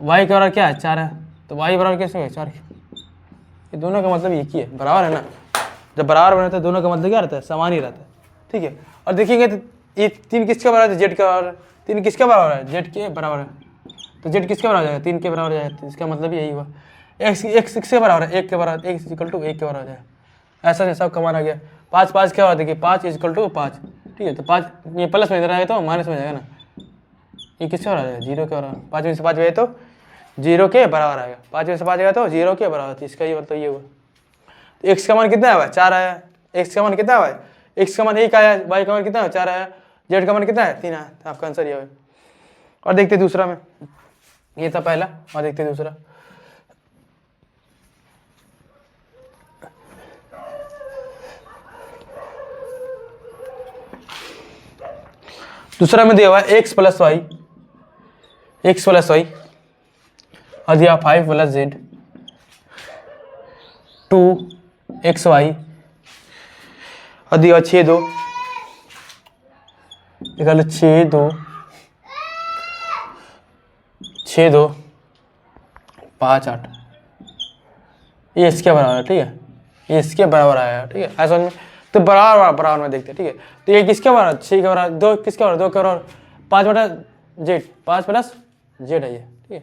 y के बराबर क्या है 4 है तो y बराबर कैसे है 4 ये दोनों का मतलब एक ही है बराबर है ना। जब बराबर बनता है दोनों का मतलब क्या रहता है समान ही रहता है ठीक है। और देखिए तो ये 3 किसके बराबर है जेड का बराबर 3 किसके बराबर है जेड के बराबर है तो जेड किसके बराबर जाएगा 3 के बराबर जाएगा। तो इसका मतलब यही हुआ x किसके बराबर है 1 के बराबर x इक्वल टू 1 के बराबर जाएगा। ऐसा सब का मान आ गया 5 5 क्या बराबर देखिए 5 इक्वल टू 5 ठीक है। तो 5 ये प्लस में इधर आए तो माइनस में जाएगा ना ये किसके बराबर है 0 के बराबर 5 में से 5 गए तो 0 के बराबर आएगा 5 में से 5 गया तो 0 के बराबर। तो इसका ये मतलब ये हुआ तो x का मान कितना है 4 आया x का मान कितना है एक्स का मान 1 आया, वाई का मान कितना है 4 आया, जेड का मान कितना है 3 आया। तो आपका आंसर ये है। और देखते दूसरा में, ये था पहला, और देखते दूसरा। दूसरा में दिया हुआ है एक्स प्लस वाई और दिया 5 प्लस जेड 2xy और दिया 6 2 निकालो 6 2 5 8, ये इसके बराबर है। ठीक है, ये इसके बराबर आया। ठीक है, ऐसा में तो बराबर में देखते हैं। ठीक है, तो ये किसके बराबर 6 के बराबर, 2 किसके बराबर 2 के बराबर 5 बटा जेड 5 प्लस जेड है ये। ठीक है,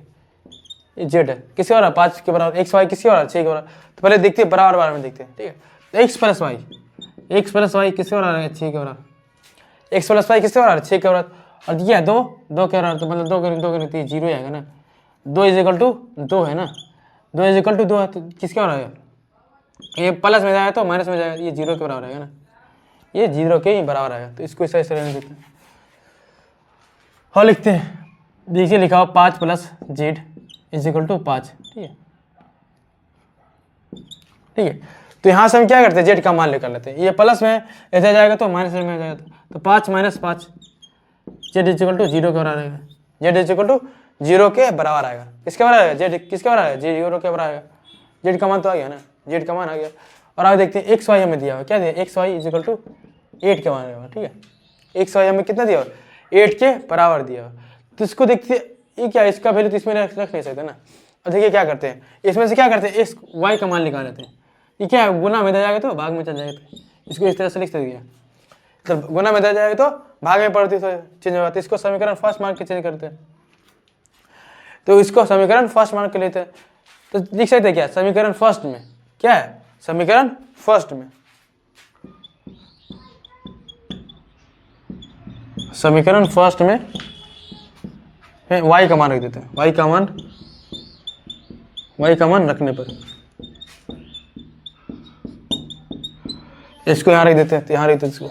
ये जेड है किसके बराबर 5 के बराबर, एक्स वाई किसके बराबर 6 के बराबर। तो पहले देखते हैं बराबर में देखते हैं। ठीक है, तो एक्स प्लस वाई किसके बराबर है 6 के बराबर, एक्स प्लस वाई किसके बराबर 6 के बराबर और दिया 2 के बराबर, तो मतलब 2 के 0 आएगा ना। 2 इज इक्वल टू 2 है ना, 2 इज इक्वल टू 2 है, तो किसके बराबर है, ये प्लस में जाएगा तो माइनस में जाएगा, ये 0 के बराबर आएगा ना, ये 0 के ही बराबर आएगा। तो इसको इस तरह से रहने देते हैं और लिखते हैं। देखिए लिखा हो 5 plus Z is equal to 5। ठीक है, तो यहाँ से हम क्या करते हैं, जेड का मान लेकर लेते हैं। ये प्लस में ऐसे जाएगा तो माइनस में जाएगा, तो 5 minus 5 Z is equal to 0 के बराबर आएगा। जेड इज इक्वल टू 0 के बराबर आएगा। किसके बराबर आएगा, जेड किसके बराबर है, 0 के बराबर आएगा। जेड का मान तो आ गया ना, जेड का मान आ गया। और आगे देखते हैं एक्स वाई हमें दिया हुआ, क्या दिया, X Y is equal to 8 के मान आएगा। ठीक है, एक्स वाई हमें कितना दिया हुआ, 8 के बराबर दिया हुआ। तो इसको देखते हैं, ये क्या है, इसका वैल्यू तो इसमें रख नहीं सकते ना। और देखिए क्या करते हैं, इसमें से क्या करते हैं, इस वाई का मान निकाल लेते हैं। ये क्या है, गुना में दे जाएगा तो भाग में चल जाएगा। इसको इस तरह से लिख सकते हैं, तो गुना में दे जाएगा तो भाग में पड़ती तो चेंज होगा। तो इसको समीकरण फर्स्ट मान के चेंज करते हैं, तो इसको समीकरण फर्स्ट मान के लेते हैं। तो लिख सकते हैं क्या, समीकरण फर्स्ट में क्या है, समीकरण फर्स्ट में y का मान रख देते हैं। y का मान रखने पर इसको यहाँ रख देते हैं, तो यहाँ रख देते हैं इसको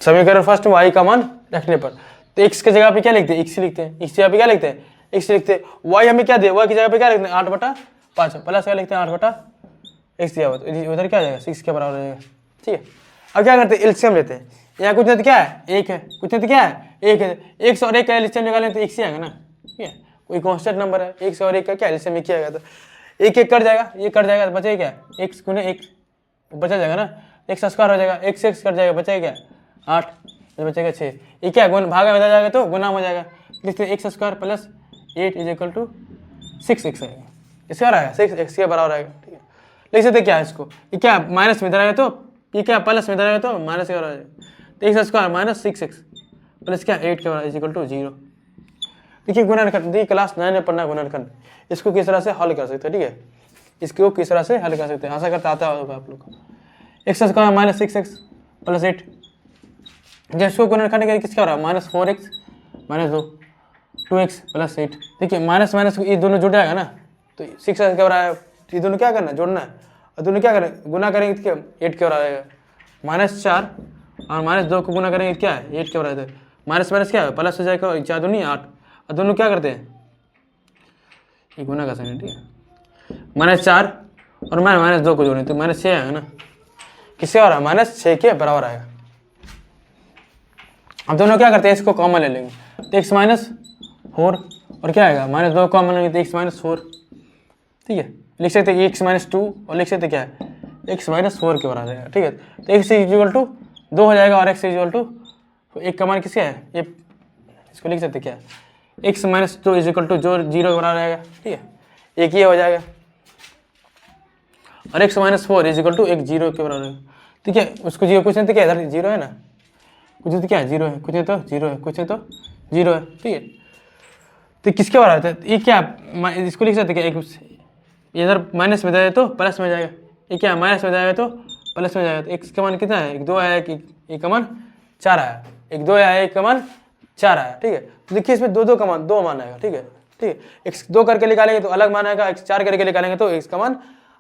समीकरण फर्स्ट में y का मान रखने पर। तो x की जगह पे क्या लिखते हैं, x लिखते हैं, x की जगह पे क्या लिखते हैं, x लिखते हैं। y हमें क्या दिया, y की जगह पे क्या लिखते हैं 8/5 प्लस क्या लिखते हैं 8/x दिया हुआ, तो उधर क्या आ जाएगा 6 के बराबर हो जाएगा। ठीक है, अब क्या करते हैं, एलसीएम लेते हैं। यहाँ कुछ नहीं तो क्या है, 1 है, कुछ नहीं तो क्या है 1 है, 1 और 1 का एलसीएम निकालें तो 1 ही आएगा ना। ठीक है, कोई कांस्टेंट नंबर है, 1 और 1 का क्या एलसीएम 1 ही आएगा। तो 1 1 कट जाएगा, ये कट जाएगा तो बचेगा क्या, 1 गुने 1 बचा जाएगा ना, x स्क्वायर हो जाएगा, x से x कट जाएगा, बचेगा क्या 8, बचेगा 6। ये क्या गुण भागा में जाएगा तो गुना हो जाएगा, लिखते हैं x square plus 8 is equal to 6x आएगा। इसका आएगा 6x के बराबर आएगा। ठीक है, लिख सकते क्या है इसको, ये क्या माइनस में जाएगा तो ये क्या प्लस में जाएगा तो माइनस के बराबर आएगा। तो x square minus 6x plus क्या 8 के बराबर इज इक्वल टू 0। देखिए गुणनखंड, देखिए क्लास 9 में पढ़ना गुणनखंड, इसको किस तरह से हल कर सकते हैं। ठीक है, इसको किस तरह से हल कर सकते हैं, आशा करता आता होगा आप लोग को। X square minus 6x plus 8, जब इसको गुणनखंड करें किसका हो रहा है minus 4x minus 2x plus 8। देखिए माइनस माइनस ये दोनों जुड़ जाएगा ना, तो 6x क्या हो रहा है, ये दोनों क्या करना है जोड़ना है, और दोनों क्या करें गुना करेंगे तो 8 क्या हो रहा है -4 और -2 को गुना करेंगे क्या है 8 क्या हो रहा है, माइनस माइनस क्या है प्लस हो जाएगा, 4 दूनी 8 और दोनों क्या करते हैं ये गुना कर सकते हैं। ठीक है, -4 और -2 को जोड़ें तो -6 आएगा ना, किससे हो रहा है -6 के बराबर आएगा। अब दोनों क्या करते हैं इसको कॉमन ले लेंगे, तो x -4 और क्या आएगा -2 कॉमन लेंगे तो x -4। ठीक है, लिख सकते हैं x -2 और लिख सकते क्या है x -4 के बराबर आएगा। ठीक है, तो x इक्वल टू 2 हो जाएगा और x इक्वल टू एक का मान किसका है, ये इसको लिख सकते क्या है x -2 इज इक्वल टू जो 0 के बराबर आएगा। ठीक है, एक ही हो जाएगा और x -4 इज इक्वल टू एक 0 के बराबर है। ठीक है, उसको 0 कुछ नहीं तो क्या इधर 0 है ना, कुछ नहीं तो क्या है 0 है, कुछ नहीं तो 0 है, कुछ नहीं तो 0 है। ठीक है, तो किसके बराबर है, ये क्या इसको लिख सकते क्या, एक इधर माइनस में जाएगा तो प्लस में जाएगा, ये क्या माइनस में जाएगा तो प्लस में जाएगा। तो x का मान कितना है, 1 2 आया, एक का मान 4 आया, 1 2 आया, एक का मान 4 आया। ठीक है, तो देखिए इसमें दो का मान 2 मान आएगा। ठीक है, ठीक है, x 2 करके निकालेंगे तो अलग मान आएगा, x 4 करके निकालेंगे तो x का मान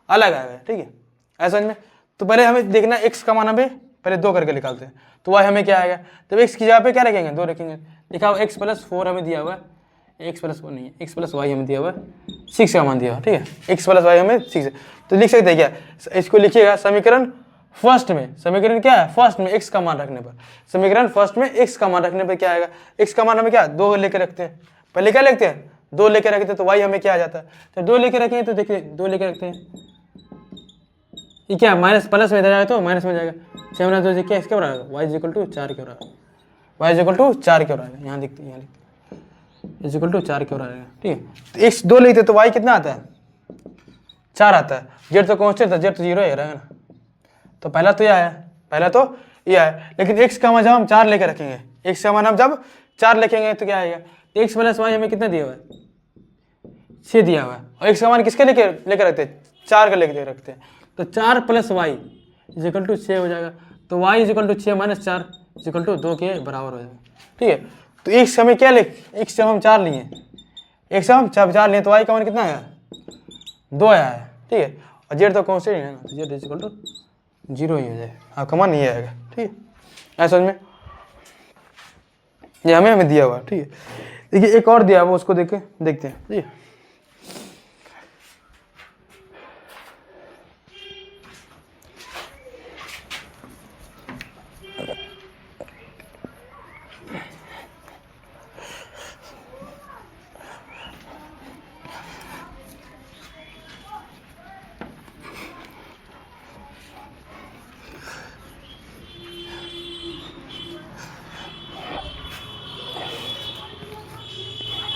अलग आएगा। ठीक है, ऐसा समझ में। तो पहले हमें देखना x का मान हमें पहले 2 करके निकालते हैं, तो y हमें क्या आएगा, तो x की जगह पे क्या रखेंगे 2 रखेंगे। लिखा हुआ x + 4 हमें दिया हुआ है, x + 4 नहीं है, x + y हमें दिया हुआ है 6 का मान दिया हुआ, ठीक है, x + y हमें 6 है। तो लिख सकते हैं क्या, इसको लिखिएगा समीकरण फर्स्ट में, समीकरण क्या है फर्स्ट में x का मान रखने पर, समीकरण फर्स्ट में x का मान रखने पर क्या आएगा, x का मान हमें क्या 2 लेकर रखते हैं, पहले क्या लिखते हैं 2 लेकर रखते हैं, तो y हमें क्या आ जाता है, तो 2 लेकर रखेंगे, तो देखिए 2 लेकर रखते हैं, ये क्या माइनस प्लस में जाएगा तो माइनस में जाएगा, 7 2 क्या इसके बराबर y = 4 के बराबर, y = 4 के बराबर, यहाँ लिखते हैं, यहाँ लिखते हैं = 4 के बराबर, ठीक है। तो x 2 लेते तो y कितना आता है 4 आता है, जेड तो कांस्टेंट था, जेड तो 0 ही रहेगा ना, तो पहला तो ये आया, पहला तो ये आया, लेकिन x का मान जब हम 4 लेकर रखेंगे, x का मान हम जब 4 लिखेंगे तो क्या आएगा, x + y हमें कितना दिया हुआ है 6 दिया हुआ है, और x का मान किसके लेकर रखते हैं 4 का लेकर रखते हैं, तो 4 + y = 6 हो जाएगा, तो y = 6 - 4 = 2 के बराबर हो जाएगा, ठीक है। तो x हमें क्या x से हम 4 लिए, x से हम 4 लिए, तो y का मान कितना आया 2 आया है, ठीक है, और जेड तो कांस्टेंट है ना, जेड = 0 ही हो जाएगा, हाँ का मान नहीं आएगा, ठीक है, ऐसा समझ में, ये हमें दिया हुआ, ठीक है। देखिए एक और दिया हुआ, उसको देखते हैं, ठीक है,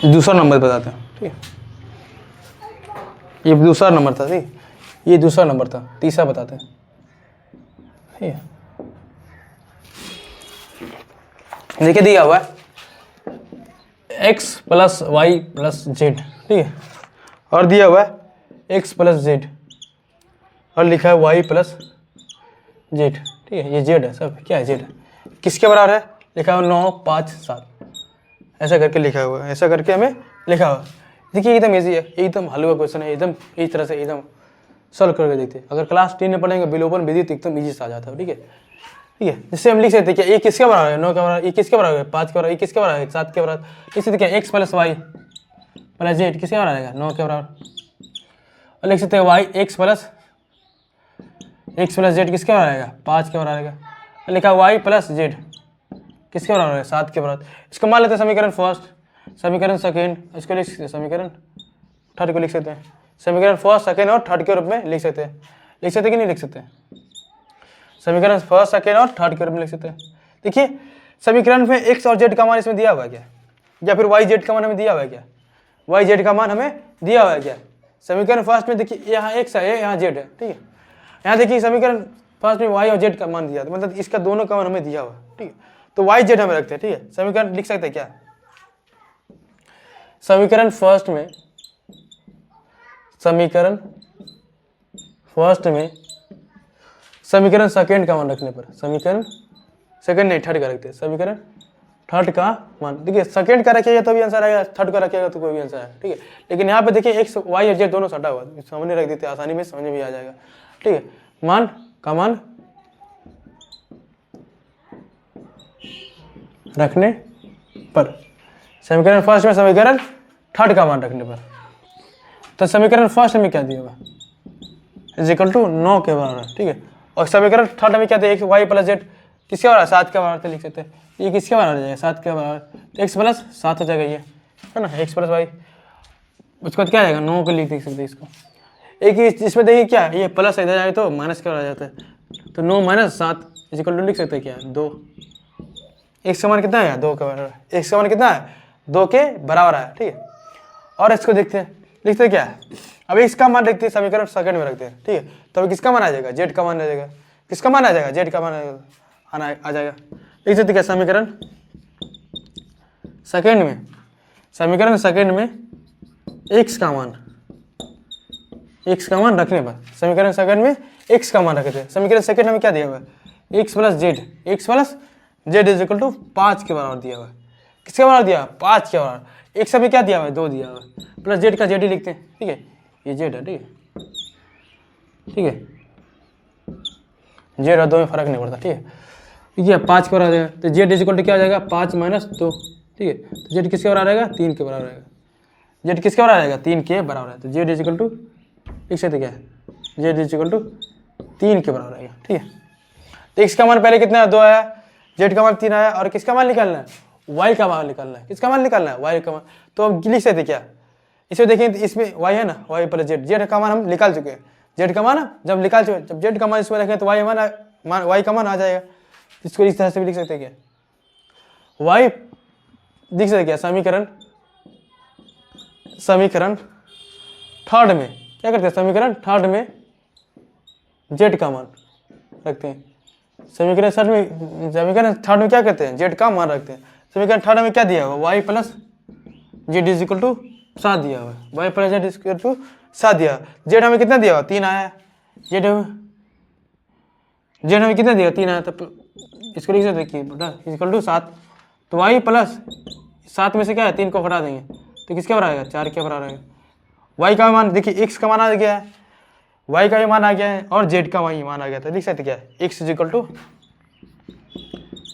दूसरा नंबर बताते हैं, ठीक है, ये दूसरा नंबर था, ठीक, ये दूसरा नंबर था, तीसरा बताते हैं, ठीक है। देखिए दिया हुआ है x + y + z, ठीक है, और दिया हुआ है x + z, और लिखा है y + z, ठीक है, ये z है, सब क्या है z है, किसके बराबर है, लिखा हुआ 9 5 7, ऐसा करके लिखा हुआ है, ऐसा करके हमें लिखा हुआ है। देखिए एकदम ईजी है, एकदम हलवा क्वेश्चन है, एकदम इस तरह से एकदम सॉल्व करके देखते हैं। अगर क्लास 10 में पढ़ेंगे विलोपन विधि तो एकदम ईजी से आ जाता है, ठीक है, ठीक है। जिससे हम लिख सकते हैं कि ये किसके बराबर है 9 के बराबर, ये किसके बराबर है 5 के बराबर, ये किसके बराबर है 7 के बराबर, लिख सकते हैं x + y + z किसके बराबर आएगा 9 के बराबर, और लिख सकते हैं x + z किसके बराबर आएगा 5 के बराबर आएगा, लिखा y + z किसके बराबर है 7 के बराबर। इसको मान लेते हैं समीकरण फर्स्ट, समीकरण सेकेंड, इसको लिख सकते हैं समीकरण थर्ड को लिख सकते हैं, समीकरण फर्स्ट सेकेंड और थर्ड के रूप में लिख सकते हैं, लिख सकते हैं कि नहीं लिख सकते हैं, समीकरण फर्स्ट सेकेंड और थर्ड के रूप में लिख सकते हैं। देखिए समीकरण में x और z का मान इसमें दिया हुआ है क्या, या फिर y z का मान हमें दिया हुआ है क्या, y z का मान हमें दिया हुआ है क्या, समीकरण फर्स्ट में देखिए यहाँ x है यहाँ z है, ठीक है, यहाँ देखिए समीकरण फर्स्ट में y और z का मान दिया, मतलब इसका दोनों का मान हमें दिया हुआ है, ठीक है, तो y z हमें रखते हैं, ठीक है। समीकरण लिख सकते हैं क्या, समीकरण फर्स्ट में, समीकरण फर्स्ट में समीकरण सेकेंड का मान रखने पर, समीकरण सेकेंड नहीं थर्ड का रखते हैं, समीकरण थर्ड का मान, देखिए सेकेंड का रखिएगा तो भी आंसर आएगा, थर्ड का रखिएगा तो कोई भी आंसर आएगा, ठीक है। लेकिन यहाँ पे देखिए एक्स वाई और जेड दोनों सटा हुआ है, सामने रख देते आसानी में समझ में भी आ जाएगा, ठीक है। मान का मान रखने पर, समीकरण फर्स्ट में समीकरण थर्ड का मान रखने पर, तो समीकरण फर्स्ट में क्या दिया हुआ = 9 के बराबर, ठीक है, और समीकरण थर्ड में क्या दिया x y + z किसके बराबर 7 के बराबर, लिख सकते हैं ये किसके बराबर हो जाएगा 7 के बराबर, तो x + 7 हो जाएगा, ये है ना x + y, उसके बाद क्या आ जाएगा 9 को लिख सकते हैं इसको, एक इसमें देखिए क्या ये प्लस इधर जाए तो माइनस का आ जाता है, तो 9 - 7 = लिख सकते हैं क्या 2, x का मान कितना है 2 के बराबर, x का मान कितना है 2 के बराबर है, ठीक है। और इसको देखते हैं, लिखते हैं क्या है, अब इसका मान लिखते हैं समीकरण सेकंड में रखते हैं, ठीक है, तो अभी किसका मान आ जाएगा जेड का मान आ जाएगा, किसका मान आ जाएगा जेड का मान आ जाएगा, लिख सकते क्या समीकरण सेकंड में, समीकरण सेकंड में x का मान रखने पर, समीकरण सेकंड में x का मान रखते हैं, समीकरण सेकंड में क्या दिया हुआ है x + z = 5 के बराबर दिया हुआ है, किसके बराबर दिया 5 के बराबर, x अभी क्या दिया हुआ है 2 दिया हुआ है, प्लस z का z ही लिखते हैं, ठीक है, ये z है, ठीक है, ठीक है, जेड और 2 में फ़र्क नहीं पड़ता, ठीक है। ये 5 के बराबर आ जाएगा, तो जेड इज इक्वल टू क्या आ जाएगा 5 माइनस 2, ठीक है। तो जेड किसके बराबर आएगा 3 के बराबर आएगा, जेड किसके बराबर आएगा 3 के बराबर है, तो जेड इज इक्वल टू लिख सकते क्या है, जेड इज इक्वल टू 3 के बराबर आएगा, ठीक है। तो एक्स का मान पहले कितना है 2 आया, जेड का मान 3 आया, और किसका मान निकालना है वाई का मान निकालना है, किसका मान निकालना है वाई का मान। तो अब लिख सकते क्या, इसमें देखें इसमें वाई है ना, वाई प्लस जेड, जेड का मान हम निकाल चुके हैं, जेड का मान जब निकाल चुके, जब जेड का मान इसमें रखें तो वाई मान वाई का मान आ जाएगा। इसको इस तरह से भी लिख सकते हैं क्या, वाई लिख सकते क्या, समीकरण थर्ड में क्या करते हैं, समीकरण थर्ड में जेड का मान रखते हैं, समीकरण थर्ड में क्या करते हैं जेड का मान रखते हैं। समीकरण थर्ड में क्या दिया हुआ Y plus Z is equal to 7 दिया हुआ है, Y plus Z is equal to 7 दिया, जेड हमें कितना दिया हुआ 3 आया, जेड हमें कितना दिया 3 आया, तो इसको लिख सकते कि बेटा इज इक्वल टू 7, तो वाई प्लस 7 में से क्या है 3 को हटा देंगे तो किसके बराबर आएगा 4 के बराबर आएगा। वाई का मान देखिए एक्स का मान आ गया है, वाई का भी मान आ गया है, और जेड का वही मान आ गया, तो लिख सकते क्या है एक्स इज इक्वल टू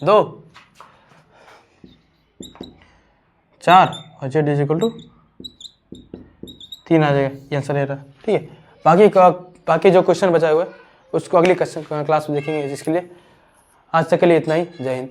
2 4 और जेड इज इक्वल टू 3 आ जाएगा, आंसर है, ठीक है। बाकी जो क्वेश्चन बचा हुआ है उसको अगली क्लास में देखेंगे, जिसके लिए आज तक के लिए इतना ही, जय हिंद।